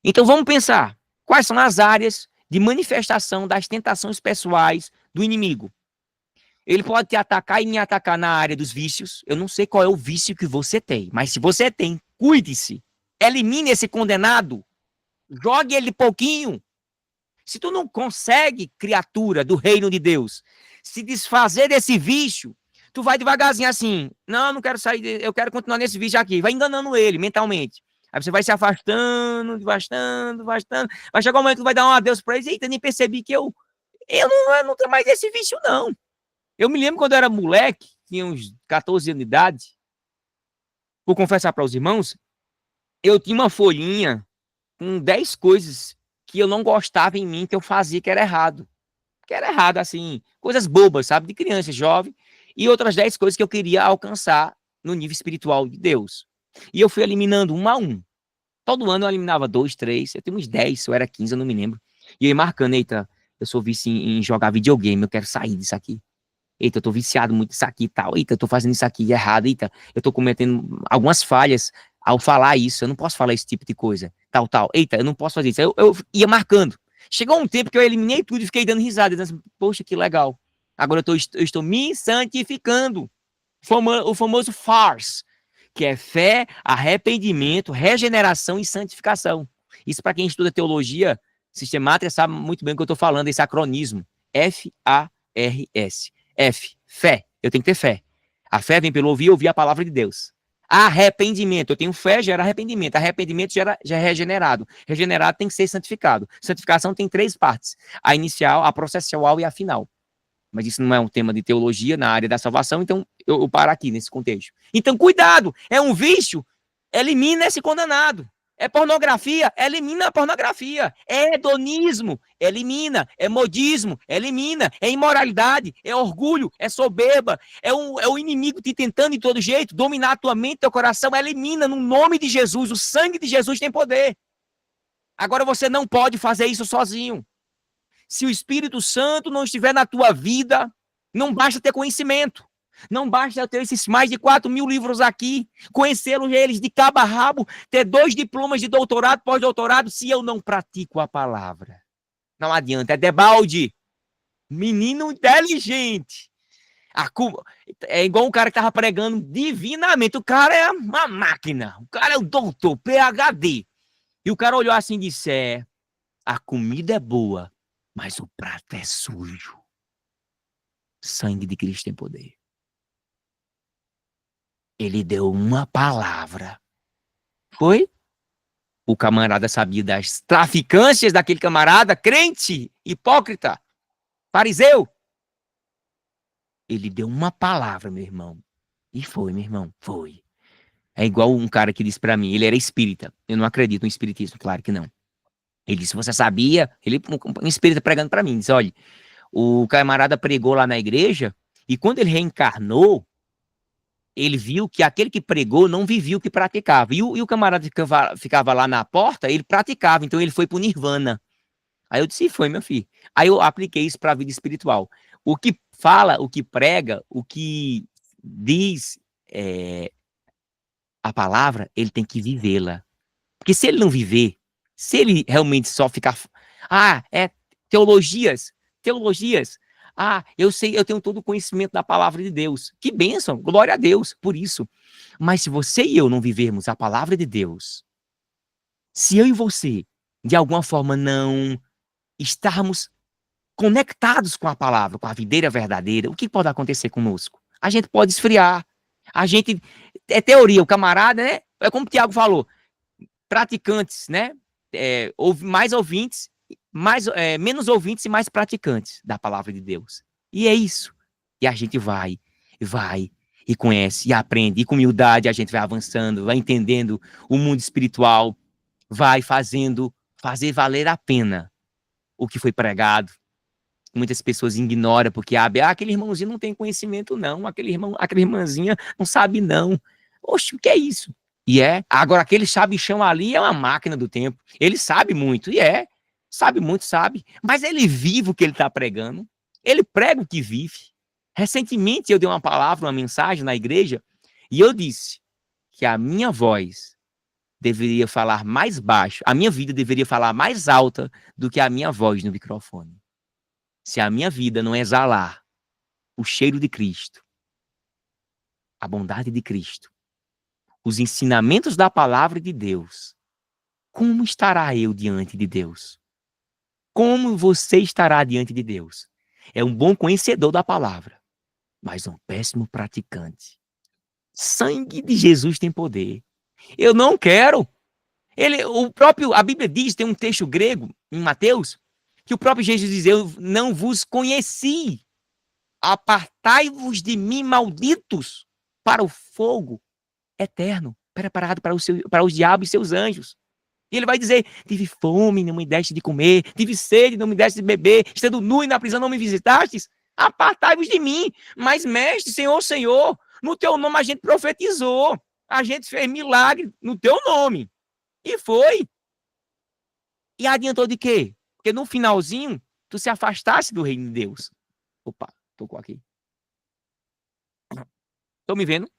Então vamos pensar. Quais são as áreas de manifestação das tentações pessoais do inimigo? Ele pode te atacar e me atacar na área dos vícios. Eu não sei qual é o vício que você tem, mas se você tem, cuide-se. Elimine esse condenado. Jogue ele pouquinho. Se tu não consegue, criatura do reino de Deus, se desfazer desse vício, tu vai devagarzinho assim. Não, não quero sair, eu quero continuar nesse vício aqui. Vai enganando ele mentalmente. Aí você vai se afastando, afastando. Vai chegar um momento que vai dar um adeus pra eles. Eita, nem percebi que eu não tenho mais esse vício, não. Eu me lembro quando eu era moleque, tinha uns 14 anos de idade, vou confessar para os irmãos, eu tinha uma folhinha com 10 coisas que eu não gostava em mim, que eu fazia que era errado. Que era errado, assim, coisas bobas, sabe, de criança, jovem, e outras 10 coisas que eu queria alcançar no nível espiritual de Deus. E eu fui eliminando um a um. Todo ano eu eliminava 2, 3, eu tenho uns 10, eu era 15, eu não me lembro. E eu ia marcando, eita, eu sou vício em jogar videogame, eu quero sair disso aqui. Eita, eu tô viciado muito nisso aqui e tal. Eita, eu tô fazendo isso aqui errado. Eita, eu tô cometendo algumas falhas ao falar isso. Eu não posso falar esse tipo de coisa. Tal. Eita, eu não posso fazer isso. Eu ia marcando. Chegou um tempo que eu eliminei tudo e fiquei dando risada. Dizendo, poxa, que legal. Agora eu estou me santificando. O famoso FARS, que é fé, arrependimento, regeneração e santificação. Isso para quem estuda teologia sistemática sabe muito bem o que eu estou falando, esse acronismo. FARS. F, fé. Eu tenho que ter fé. A fé vem pelo ouvir, ouvir a palavra de Deus. Arrependimento. Eu tenho fé, gera arrependimento. Arrependimento gera regenerado. Regenerado tem que ser santificado. Santificação tem 3 partes. A inicial, a processual e a final. Mas isso não é um tema de teologia na área da salvação, então eu paro aqui nesse contexto. Então, cuidado. É um vício, elimina esse condenado. É pornografia, elimina a pornografia. É hedonismo, elimina. É modismo, elimina. É imoralidade, é orgulho, é soberba. É o inimigo te tentando de todo jeito dominar a tua mente, teu coração. Elimina no nome de Jesus. O sangue de Jesus tem poder. Agora você não pode fazer isso sozinho. Se o Espírito Santo não estiver na tua vida, não basta ter conhecimento. Não basta ter esses mais de 4.000 livros aqui, conhecê-los eles de cabo a rabo, ter 2 diplomas de doutorado, pós-doutorado, se eu não pratico a palavra. Não adianta, é debalde. Menino inteligente. É igual um cara que estava pregando divinamente. O cara é uma máquina. O cara é o doutor, PhD. E o cara olhou assim e disse, a comida é boa, mas o prato é sujo. Sangue de Cristo tem poder. Ele deu uma palavra. Foi? O camarada sabia das traficâncias daquele camarada, crente, hipócrita, fariseu. Ele deu uma palavra, meu irmão. E foi, meu irmão, foi. É igual um cara que disse pra mim, ele era espírita. Eu não acredito no espiritismo, claro que não. Ele disse, você sabia? Ele, um espírita pregando pra mim, disse, olha, o camarada pregou lá na igreja e quando ele reencarnou, ele viu que aquele que pregou não vivia o que praticava. E o camarada que ficava lá na porta, ele praticava. Então ele foi pro Nirvana. Aí eu disse, foi, meu filho. Aí eu apliquei isso para a vida espiritual. O que fala, o que prega, o que diz a palavra, ele tem que vivê-la. Porque se ele não viver, se ele realmente só ficar... teologias. Eu sei, eu tenho todo o conhecimento da palavra de Deus. Que bênção, glória a Deus por isso. Mas se você e eu não vivermos a palavra de Deus, se eu e você, de alguma forma, não estarmos conectados com a palavra, com a videira verdadeira, o que pode acontecer conosco? A gente pode esfriar. A gente... É teoria, o camarada, né? É como o Tiago falou, praticantes, né? Mais ouvintes, menos ouvintes e mais praticantes da palavra de Deus. E é isso. E a gente vai, e conhece, e aprende, e com humildade a gente vai avançando, vai entendendo o mundo espiritual, vai fazer valer a pena o que foi pregado. Muitas pessoas ignoram porque aquele irmãozinho não tem conhecimento não, aquela irmãzinha não sabe não. Oxe, o que é isso? E agora aquele sabichão ali é uma máquina do tempo. Ele sabe muito, sabe muito, sabe. Mas ele vive o que ele está pregando. Ele prega o que vive. Recentemente eu dei uma palavra, uma mensagem na igreja, e eu disse que a minha voz deveria falar mais baixo, a minha vida deveria falar mais alta do que a minha voz no microfone. Se a minha vida não exalar o cheiro de Cristo, a bondade de Cristo, os ensinamentos da palavra de Deus, como estará eu diante de Deus? Como você estará diante de Deus? É um bom conhecedor da palavra, mas um péssimo praticante. Sangue de Jesus tem poder. Eu não quero. A Bíblia diz, tem um texto grego em Mateus, que o próprio Jesus diz, eu não vos conheci. Apartai-vos de mim, malditos, para o fogo eterno, preparado para os diabos e seus anjos. E ele vai dizer, tive fome, não me deste de comer, tive sede, não me deste de beber, estando nu e na prisão não me visitastes, apartai-vos de mim. Mas, mestre, Senhor, no teu nome a gente profetizou, a gente fez milagre no teu nome. E foi. E adiantou de quê? Porque no finalzinho, tu se afastasse do reino de Deus. Opa, tocou aqui. Estão me vendo?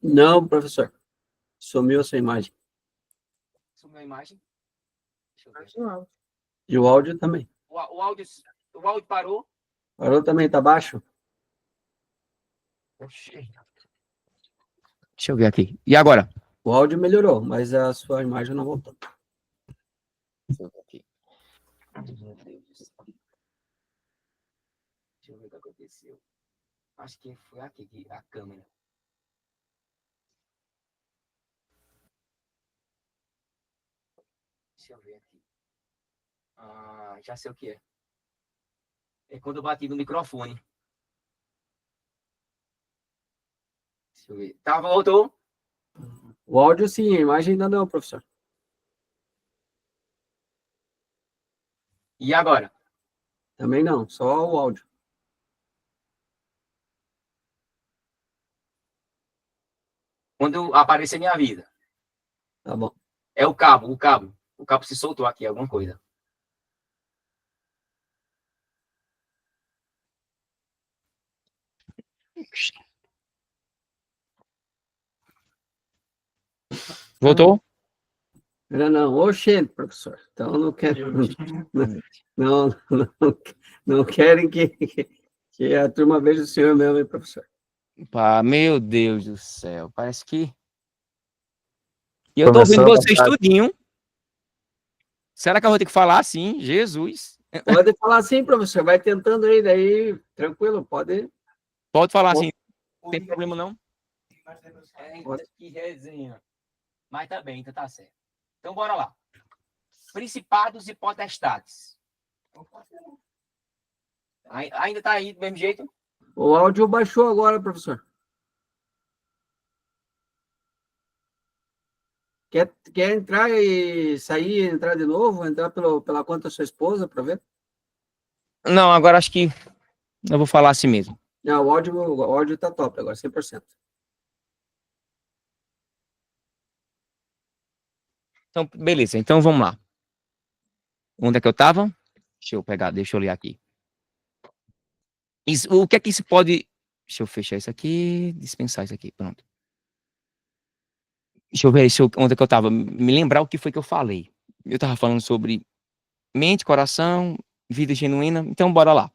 Não, professor. Sumiu essa imagem. Sumiu a imagem? Deixa eu ver. E o áudio também. O áudio parou? Parou também, tá baixo? Deixa eu ver aqui. E agora? O áudio melhorou, mas a sua imagem não voltou. Deixa eu ver aqui. Meu Deus do céu. Deixa eu ver o que aconteceu. Acho que foi aqui a câmera. Deixa eu ver aqui. Já sei o que é. É quando eu bati no microfone. Deixa eu ver. Tá, voltou? O áudio sim, a imagem ainda não, professor. E agora? Também não, só o áudio. Quando aparecer minha vida. Tá bom. É o cabo, o cabo. O cabo se soltou aqui, alguma coisa. Voltou? Não, oxente, professor. Então não quero. Não, não querem que a turma veja o senhor mesmo, hein, professor? Pá, meu Deus do céu. Parece que. E eu tô ouvindo vocês tudinho. Será que eu vou ter que falar assim? Jesus. Pode falar assim, professor. Vai tentando aí, daí, tranquilo, pode. Pode falar assim. Não tem problema, não? Que resenha. Mas tá bem, então tá certo. Então, bora lá. Principados e potestades. Ainda tá aí do mesmo jeito? O áudio baixou agora, professor. Quer entrar e sair, entrar de novo? Entrar pela conta da sua esposa para ver? Não, agora acho que eu vou falar assim mesmo. Não, o áudio tá top agora, 100%. Então, beleza. Então, vamos lá. Onde é que eu tava? Deixa eu ler aqui. O que é que isso pode... Deixa eu fechar isso aqui, dispensar isso aqui, pronto. Deixa eu ver onde é que eu tava. Me lembrar o que foi que eu falei. Eu tava falando sobre mente, coração, vida genuína. Então, bora lá.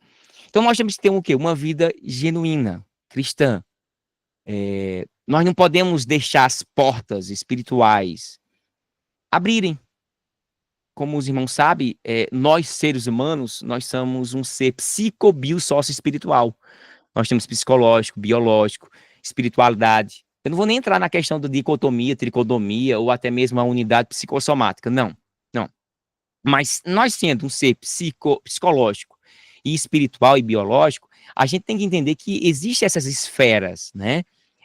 Então, nós temos que ter o quê? Uma vida genuína, cristã. Nós não podemos deixar as portas espirituais abrirem. Como os irmãos sabem, nós, seres humanos, nós somos um ser psicobiossocio-espiritual. Nós temos psicológico, biológico, espiritualidade. Eu não vou nem entrar na questão da dicotomia, tricotomia, ou até mesmo a unidade psicossomática. Não, não. Mas nós, sendo um ser psicológico e espiritual e biológico, a gente tem que entender que existem essas esferas, né?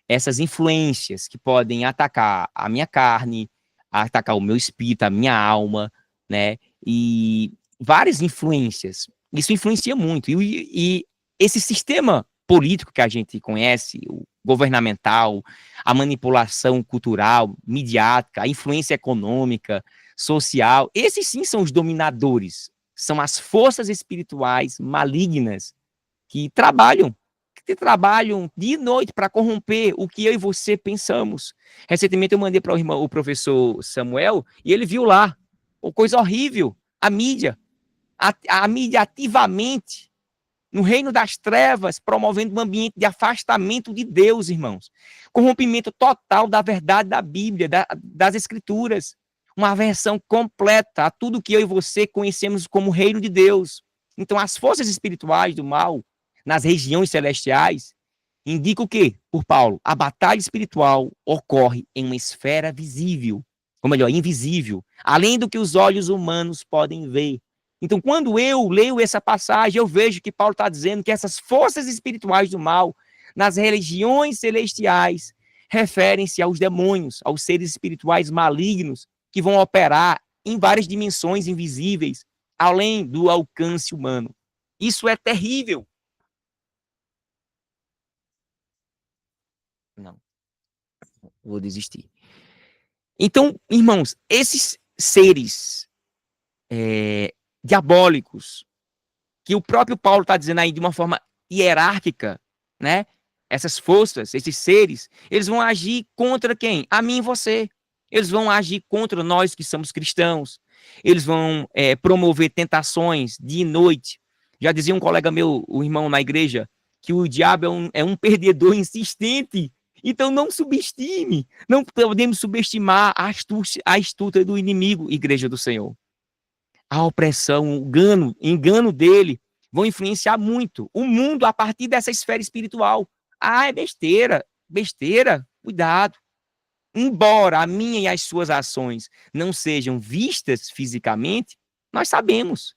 Essas influências que podem atacar a minha carne, atacar o meu espírito, a minha alma, né? E várias influências. Isso influencia muito. E esse sistema político que a gente conhece, o governamental, a manipulação cultural, midiática, a influência econômica, social, esses sim são os dominadores. São as forças espirituais malignas que trabalham dia e noite para corromper o que eu e você pensamos. Recentemente eu mandei para o professor Samuel e ele viu lá, coisa horrível, a mídia ativamente no reino das trevas, promovendo um ambiente de afastamento de Deus, irmãos. Corrompimento total da verdade da Bíblia, das Escrituras. Uma aversão completa a tudo que eu e você conhecemos como reino de Deus. Então, as forças espirituais do mal, nas regiões celestiais, indicam o quê? Por Paulo, a batalha espiritual ocorre em uma esfera visível, ou melhor, invisível, além do que os olhos humanos podem ver. Então, quando eu leio essa passagem, eu vejo que Paulo está dizendo que essas forças espirituais do mal, nas religiões celestiais, referem-se aos demônios, aos seres espirituais malignos, que vão operar em várias dimensões invisíveis, além do alcance humano. Isso é terrível. Não, vou desistir. Então, irmãos, esses seres diabólicos, que o próprio Paulo está dizendo aí de uma forma hierárquica, né? Essas forças, esses seres, eles vão agir contra quem? A mim e você. Eles vão agir contra nós que somos cristãos. Eles vão promover tentações dia e noite. Já dizia um colega meu, o irmão na igreja, que o diabo é um perdedor insistente. Então não subestime, não podemos subestimar a astúcia do inimigo, igreja do Senhor. a opressão, o engano dele vão influenciar muito o mundo a partir dessa esfera espiritual. Ah, é besteira, besteira, cuidado. Embora a minha e as suas ações não sejam vistas fisicamente, nós sabemos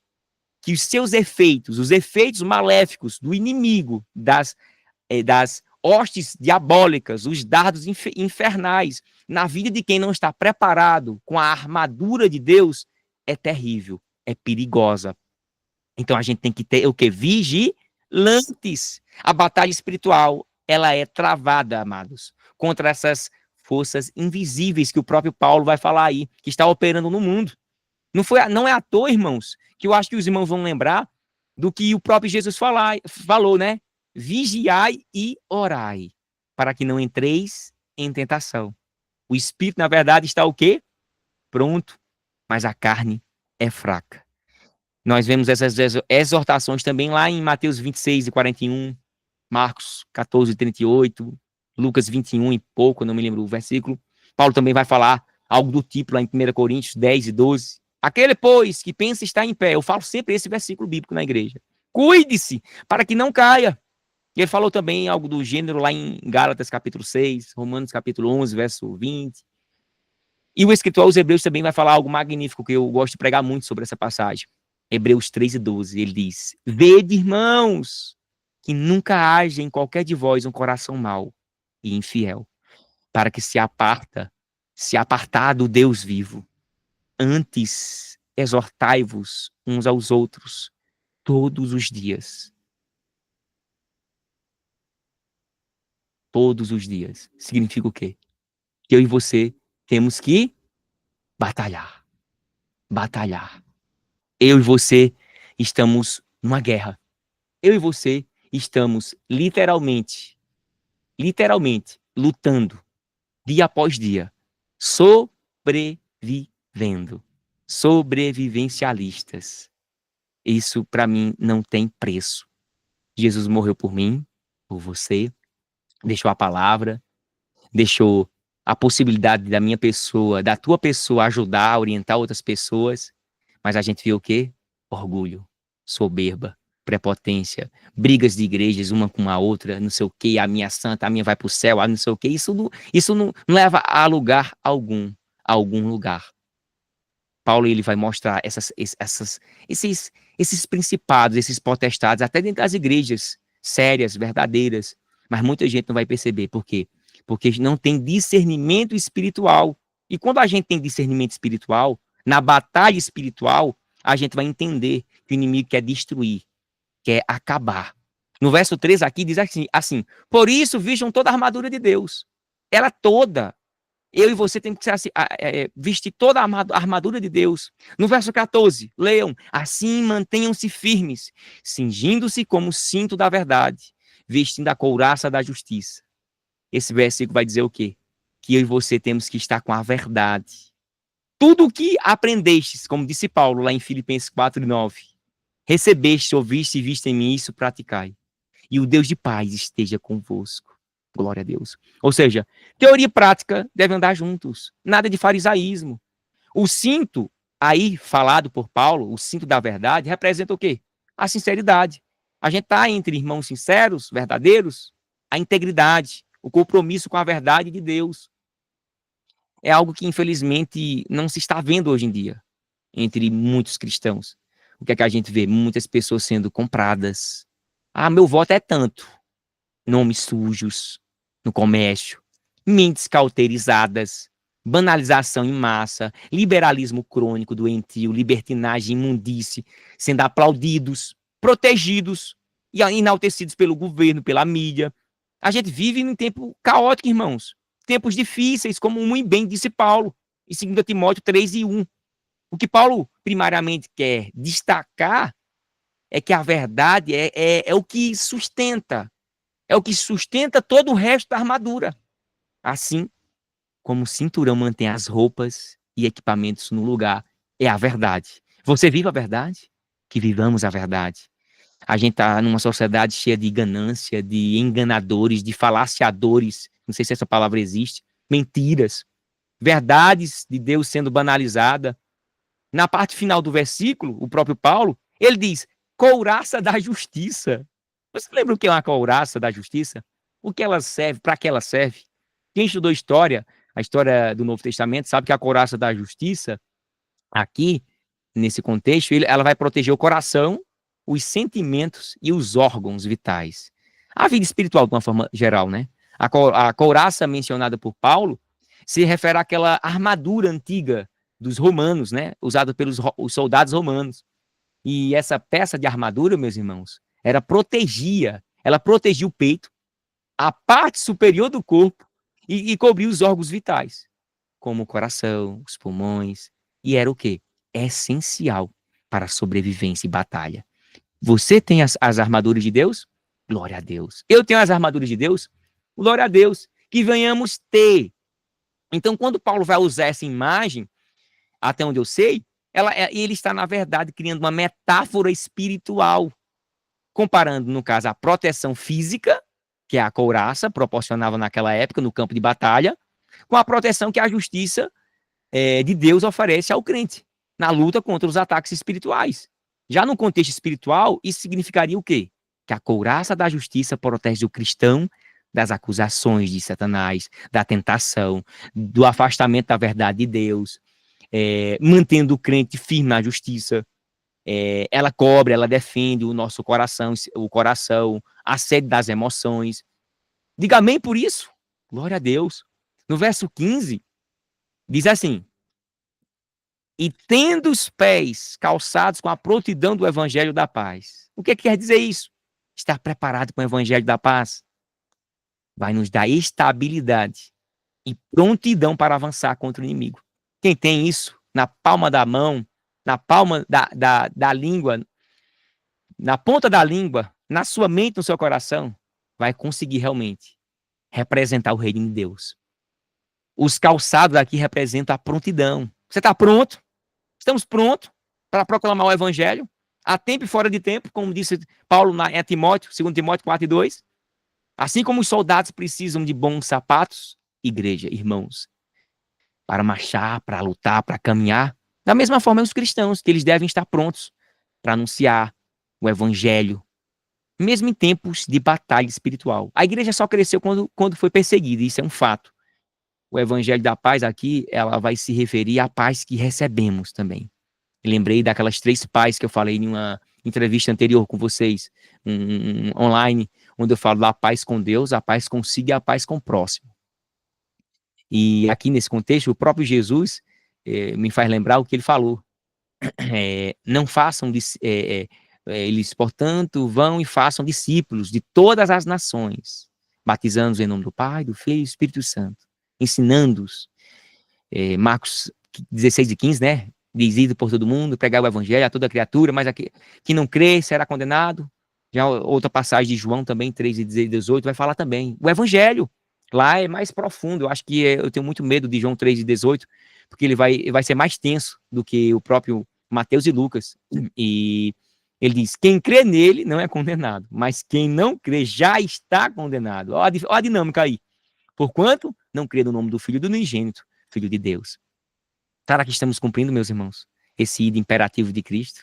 que os seus efeitos, os efeitos maléficos do inimigo, das hostes diabólicas, os dardos infernais, na vida de quem não está preparado com a armadura de Deus, é terrível, é perigosa. Então a gente tem que ter o quê? Vigilantes. A batalha espiritual, ela é travada, amados, contra essas forças invisíveis que o próprio Paulo vai falar aí, que está operando no mundo. Não é à toa, irmãos, que eu acho que os irmãos vão lembrar do que o próprio Jesus falou, né? Vigiai e orai, para que não entreis em tentação. O espírito, na verdade, está o quê? Pronto, mas a carne é fraca. Nós vemos essas exortações também lá em Mateus 26 e 41, Marcos 14 e 38, Lucas 21 e pouco, eu não me lembro o versículo. Paulo também vai falar algo do tipo lá em 1 Coríntios 10 e 12. Aquele, pois, que pensa estar em pé, eu falo sempre esse versículo bíblico na igreja. Cuide-se para que não caia. E ele falou também algo do gênero lá em Gálatas capítulo 6, Romanos capítulo 11, verso 20. E o escritor aos Hebreus também vai falar algo magnífico, que eu gosto de pregar muito sobre essa passagem. Hebreus 3 e 12, ele diz: Vede, irmãos, que nunca haja em qualquer de vós um coração mau e infiel, para que se apartar do Deus vivo. Antes, exortai-vos uns aos outros todos os dias. Todos os dias. Significa o quê? Que eu e você temos que batalhar. Batalhar. Eu e você estamos numa guerra. Eu e você estamos literalmente, lutando, dia após dia, sobrevivendo, sobrevivencialistas. Isso, para mim, não tem preço. Jesus morreu por mim, por você, deixou a palavra, deixou a possibilidade da minha pessoa, da tua pessoa ajudar, orientar outras pessoas, mas a gente vê o quê? Orgulho, soberba, prepotência, brigas de igrejas uma com a outra, não sei o quê, a minha santa, a minha vai para o céu, a não sei o quê. Isso não leva a lugar algum, a algum lugar. Paulo, ele vai mostrar esses principados, esses potestades, até dentro das igrejas sérias, verdadeiras, mas muita gente não vai perceber. Por quê? Porque não tem discernimento espiritual. E quando a gente tem discernimento espiritual, na batalha espiritual, a gente vai entender que o inimigo quer destruir, quer acabar. No verso 3 aqui diz assim: por isso vistam toda a armadura de Deus. Ela toda. Eu e você temos que vestir toda a armadura de Deus. No verso 14, leiam: assim mantenham-se firmes, cingindo-se como o cinto da verdade, vestindo a couraça da justiça. Esse versículo vai dizer o quê? Que eu e você temos que estar com a verdade. Tudo o que aprendestes, como disse Paulo lá em Filipenses 4:9, recebeste, ouviste e viste em mim, isso praticai. E o Deus de paz esteja convosco. Glória a Deus. Ou seja, teoria e prática devem andar juntos. Nada de farisaísmo. O cinto, aí falado por Paulo, o cinto da verdade, representa o quê? A sinceridade. A gente está entre irmãos sinceros, verdadeiros, a integridade, o compromisso com a verdade de Deus. É algo que, infelizmente, não se está vendo hoje em dia entre muitos cristãos. O que é que a gente vê? Muitas pessoas sendo compradas. Ah, meu voto é tanto. Nomes sujos no comércio, mentes cauterizadas, banalização em massa, liberalismo crônico, doentio, libertinagem, imundície, sendo aplaudidos, protegidos e enaltecidos pelo governo, pela mídia. A gente vive num tempo caótico, irmãos. Tempos difíceis, como muito bem disse Paulo, em 2 Timóteo 3:1. O que Paulo primariamente quer destacar é que a verdade é o que sustenta. É o que sustenta todo o resto da armadura. Assim como o cinturão mantém as roupas e equipamentos no lugar, é a verdade. Você vive a verdade? Que vivamos a verdade. A gente está numa sociedade cheia de ganância, de enganadores, de falaciadores, não sei se essa palavra existe, mentiras, verdades de Deus sendo banalizada. na parte final do versículo, o próprio Paulo, ele diz, couraça da justiça. Você lembra o que é uma couraça da justiça? O que ela serve? Para que ela serve? Quem estudou história, a história do Novo Testamento, sabe que a couraça da justiça, aqui, nesse contexto, ela vai proteger o coração, os sentimentos e os órgãos vitais. A vida espiritual, de uma forma geral, né? A couraça mencionada por Paulo se refere àquela armadura antiga dos romanos, né? Usada pelos os soldados romanos. E essa peça de armadura, meus irmãos, ela protegia o peito, a parte superior do corpo e cobria os órgãos vitais, como o coração, os pulmões. E era o quê? Essencial para a sobrevivência e batalha. Você tem as armaduras de Deus? Glória a Deus. Eu tenho as armaduras de Deus? Glória a Deus. Que venhamos ter. Então, quando Paulo vai usar essa imagem, até onde eu sei, ele está, na verdade, criando uma metáfora espiritual, comparando, no caso, a proteção física, que é a couraça, proporcionava naquela época, no campo de batalha, com a proteção que a justiça de Deus oferece ao crente, na luta contra os ataques espirituais. Já no contexto espiritual, isso significaria o quê? Que a couraça da justiça protege o cristão das acusações de Satanás, da tentação, do afastamento da verdade de Deus, mantendo o crente firme na justiça. Ela cobre, ela defende o nosso coração, a sede das emoções. Diga amém por isso. Glória a Deus. No verso 15, diz assim: e tendo os pés calçados com a prontidão do evangelho da paz. O que quer dizer isso? Estar preparado com o evangelho da paz vai nos dar estabilidade e prontidão para avançar contra o inimigo. Quem tem isso na palma da mão, na palma da língua, na ponta da língua, na sua mente, no seu coração, vai conseguir realmente representar o reino de Deus. Os calçados aqui representam a prontidão. Você está pronto? Estamos prontos para proclamar o evangelho, a tempo e fora de tempo, como disse Paulo em Timóteo, 2 Timóteo 4:2. Assim como os soldados precisam de bons sapatos, igreja, irmãos, para marchar, para lutar, para caminhar, da mesma forma os cristãos, que eles devem estar prontos para anunciar o evangelho, mesmo em tempos de batalha espiritual. A igreja só cresceu quando foi perseguida, isso é um fato. O evangelho da paz aqui, ela vai se referir à paz que recebemos também. Lembrei daquelas 3 paz que eu falei em uma entrevista anterior com vocês, online, onde eu falo da paz com Deus, a paz consigo e a paz com o próximo. E aqui nesse contexto, o próprio Jesus me faz lembrar o que ele falou. Não façam, eles, portanto, vão e façam discípulos de todas as nações, batizando-os em nome do Pai, do Filho e do Espírito Santo, ensinando-os. Marcos 16:15, né? Diz: ide por todo mundo, pregar o evangelho a toda criatura, mas que não crê será condenado. Já outra passagem de João também, 3:18, vai falar também. O evangelho lá é mais profundo. Eu acho que eu tenho muito medo de João 3:18, porque ele vai ser mais tenso do que o próprio Mateus e Lucas. E ele diz: quem crê nele não é condenado, mas quem não crê já está condenado. Olha a dinâmica aí. Porquanto não crê no nome do Filho do unigênito, Filho de Deus. Será que estamos cumprindo, meus irmãos, esse ide imperativo de Cristo?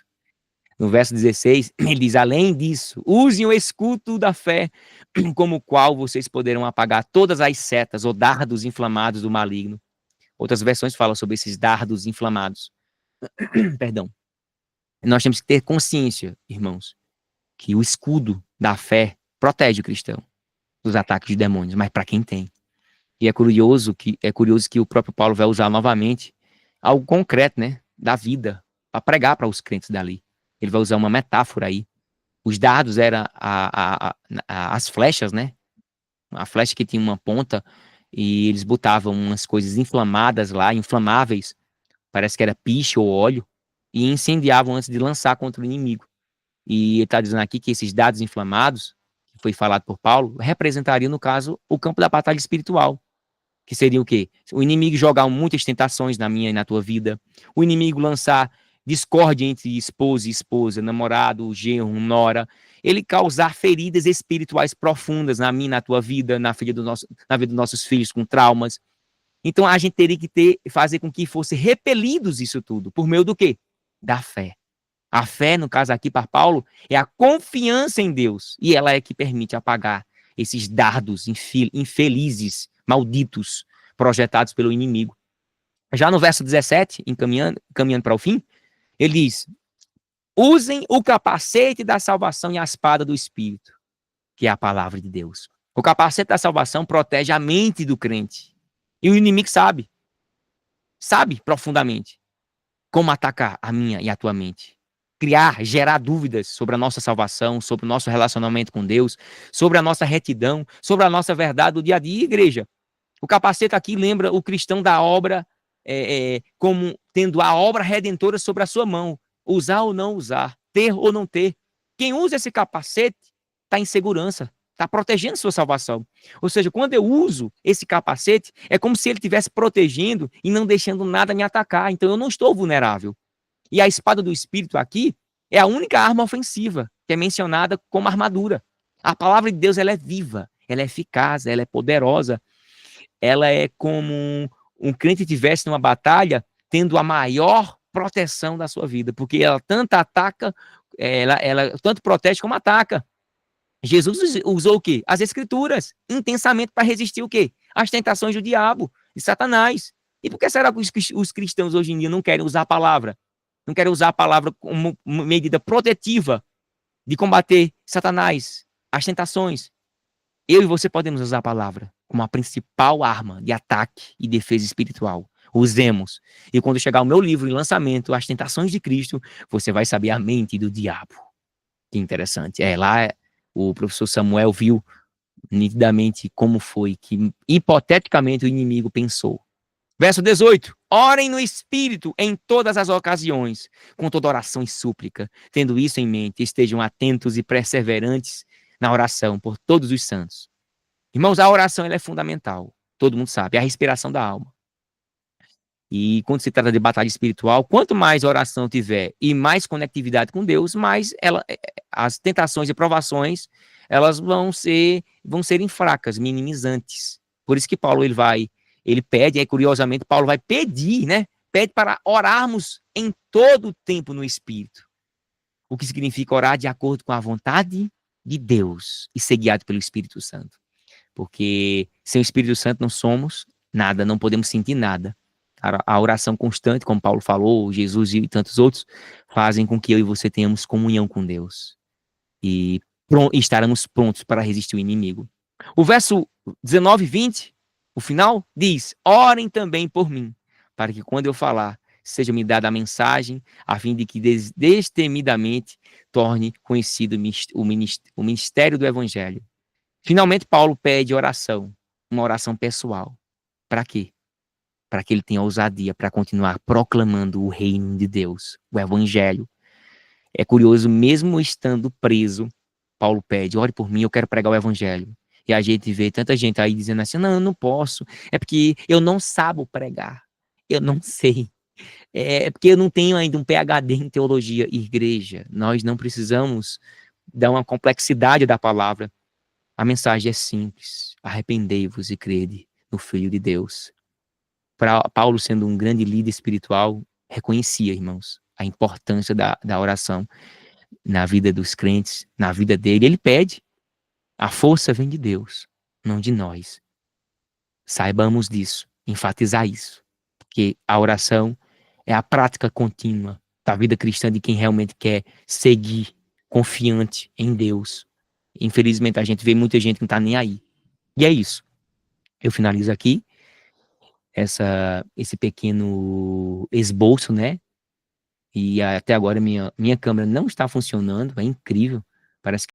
No verso 16, ele diz: além disso, usem o escudo da fé, como o qual vocês poderão apagar todas as setas ou dardos inflamados do maligno. Outras versões falam sobre esses dardos inflamados. Perdão. Nós temos que ter consciência, irmãos, que o escudo da fé protege o cristão dos ataques de demônios, mas para quem tem. E é curioso que o próprio Paulo vai usar novamente algo concreto, né, da vida, para pregar para os crentes dali. Ele vai usar uma metáfora aí. Os dardos eram as flechas, né? A flecha que tinha uma ponta e eles botavam umas coisas inflamadas lá, inflamáveis, parece que era piche ou óleo, e incendiavam antes de lançar contra o inimigo. E ele está dizendo aqui que esses dardos inflamados, que foi falado por Paulo, representariam, no caso, o campo da batalha espiritual. Que seria o quê? O inimigo jogar muitas tentações na minha e na tua vida. O inimigo lançar discórdia entre esposa e esposa, namorado, genro, nora. Ele causar feridas espirituais profundas na minha e na tua vida, na vida dos nossos filhos com traumas. Então a gente teria que fazer com que fosse repelidos isso tudo. Por meio do quê? Da fé. A fé, no caso aqui para Paulo, é a confiança em Deus. E ela é que permite apagar esses dardos infelizes, malditos, projetados pelo inimigo. Já no verso 17, caminhando para o fim, ele diz: usem o capacete da salvação e a espada do Espírito, que é a palavra de Deus. O capacete da salvação protege a mente do crente. E o inimigo sabe profundamente como atacar a minha e a tua mente. Gerar dúvidas sobre a nossa salvação, sobre o nosso relacionamento com Deus, sobre a nossa retidão, sobre a nossa verdade do dia a dia. Igreja, o capacete aqui lembra o cristão da obra, como tendo a obra redentora sobre a sua mão. Usar ou não usar, ter ou não ter. Quem usa esse capacete está em segurança, está protegendo sua salvação. Ou seja, quando eu uso esse capacete, é como se ele estivesse protegendo e não deixando nada me atacar. Então eu não estou vulnerável. E a espada do Espírito aqui é a única arma ofensiva que é mencionada como armadura. A palavra de Deus, ela é viva, ela é eficaz, ela é poderosa. Ela é como um crente estivesse numa batalha tendo a maior proteção da sua vida, porque ela tanto ataca, ela tanto protege como ataca. Jesus usou o quê? As escrituras, intensamente para resistir o quê? As tentações do diabo, de Satanás. E por que será que os cristãos hoje em dia não querem usar a palavra? Não querem usar a palavra como medida protetiva de combater Satanás, as tentações? Eu e você podemos usar a palavra como a principal arma de ataque e defesa espiritual. Usemos. E quando chegar o meu livro em lançamento, As Tentações de Cristo, você vai saber a mente do diabo. Que interessante. Lá o professor Samuel viu nitidamente como foi que, hipoteticamente, o inimigo pensou. Verso 18. Orem no Espírito em todas as ocasiões, com toda oração e súplica. Tendo isso em mente, estejam atentos e perseverantes na oração por todos os santos. Irmãos, a oração ela é fundamental. Todo mundo sabe. É a respiração da alma. E quando se trata de batalha espiritual, quanto mais oração tiver e mais conectividade com Deus, mais as tentações e provações elas vão serem fracas, minimizantes. Por isso que Paulo ele pede, curiosamente Paulo vai pedir, né? Pede para orarmos em todo o tempo no Espírito. O que significa orar de acordo com a vontade de Deus e ser guiado pelo Espírito Santo. Porque sem o Espírito Santo não somos nada, não podemos sentir nada. A oração constante, como Paulo falou, Jesus e tantos outros, fazem com que eu e você tenhamos comunhão com Deus. E estaremos prontos para resistir o inimigo. O verso 19 e 20, o final, diz: orem também por mim, para que quando eu falar, seja-me dada a mensagem, a fim de que destemidamente torne conhecido o ministério do Evangelho. Finalmente, Paulo pede oração, uma oração pessoal. Para quê? Para que ele tenha ousadia para continuar proclamando o reino de Deus, o Evangelho. É curioso, mesmo estando preso, Paulo pede: ore por mim, eu quero pregar o Evangelho. E a gente vê tanta gente aí dizendo assim: não, eu não posso, é porque eu não sabo pregar, eu não sei. É porque eu não tenho ainda um PhD em teologia. Igreja, nós não precisamos dar uma complexidade da palavra. A mensagem é simples: arrependei-vos e crede no Filho de Deus. Paulo, sendo um grande líder espiritual, reconhecia, irmãos, a importância da oração na vida dos crentes, na vida dele. Ele pede, a força vem de Deus, não de nós. Saibamos disso, enfatizar isso, porque a oração é a prática contínua da vida cristã de quem realmente quer seguir confiante em Deus. Infelizmente, a gente vê muita gente que não está nem aí. E é isso. Eu finalizo aqui esse pequeno esboço, né? E até agora minha câmera não está funcionando, é incrível. Parece que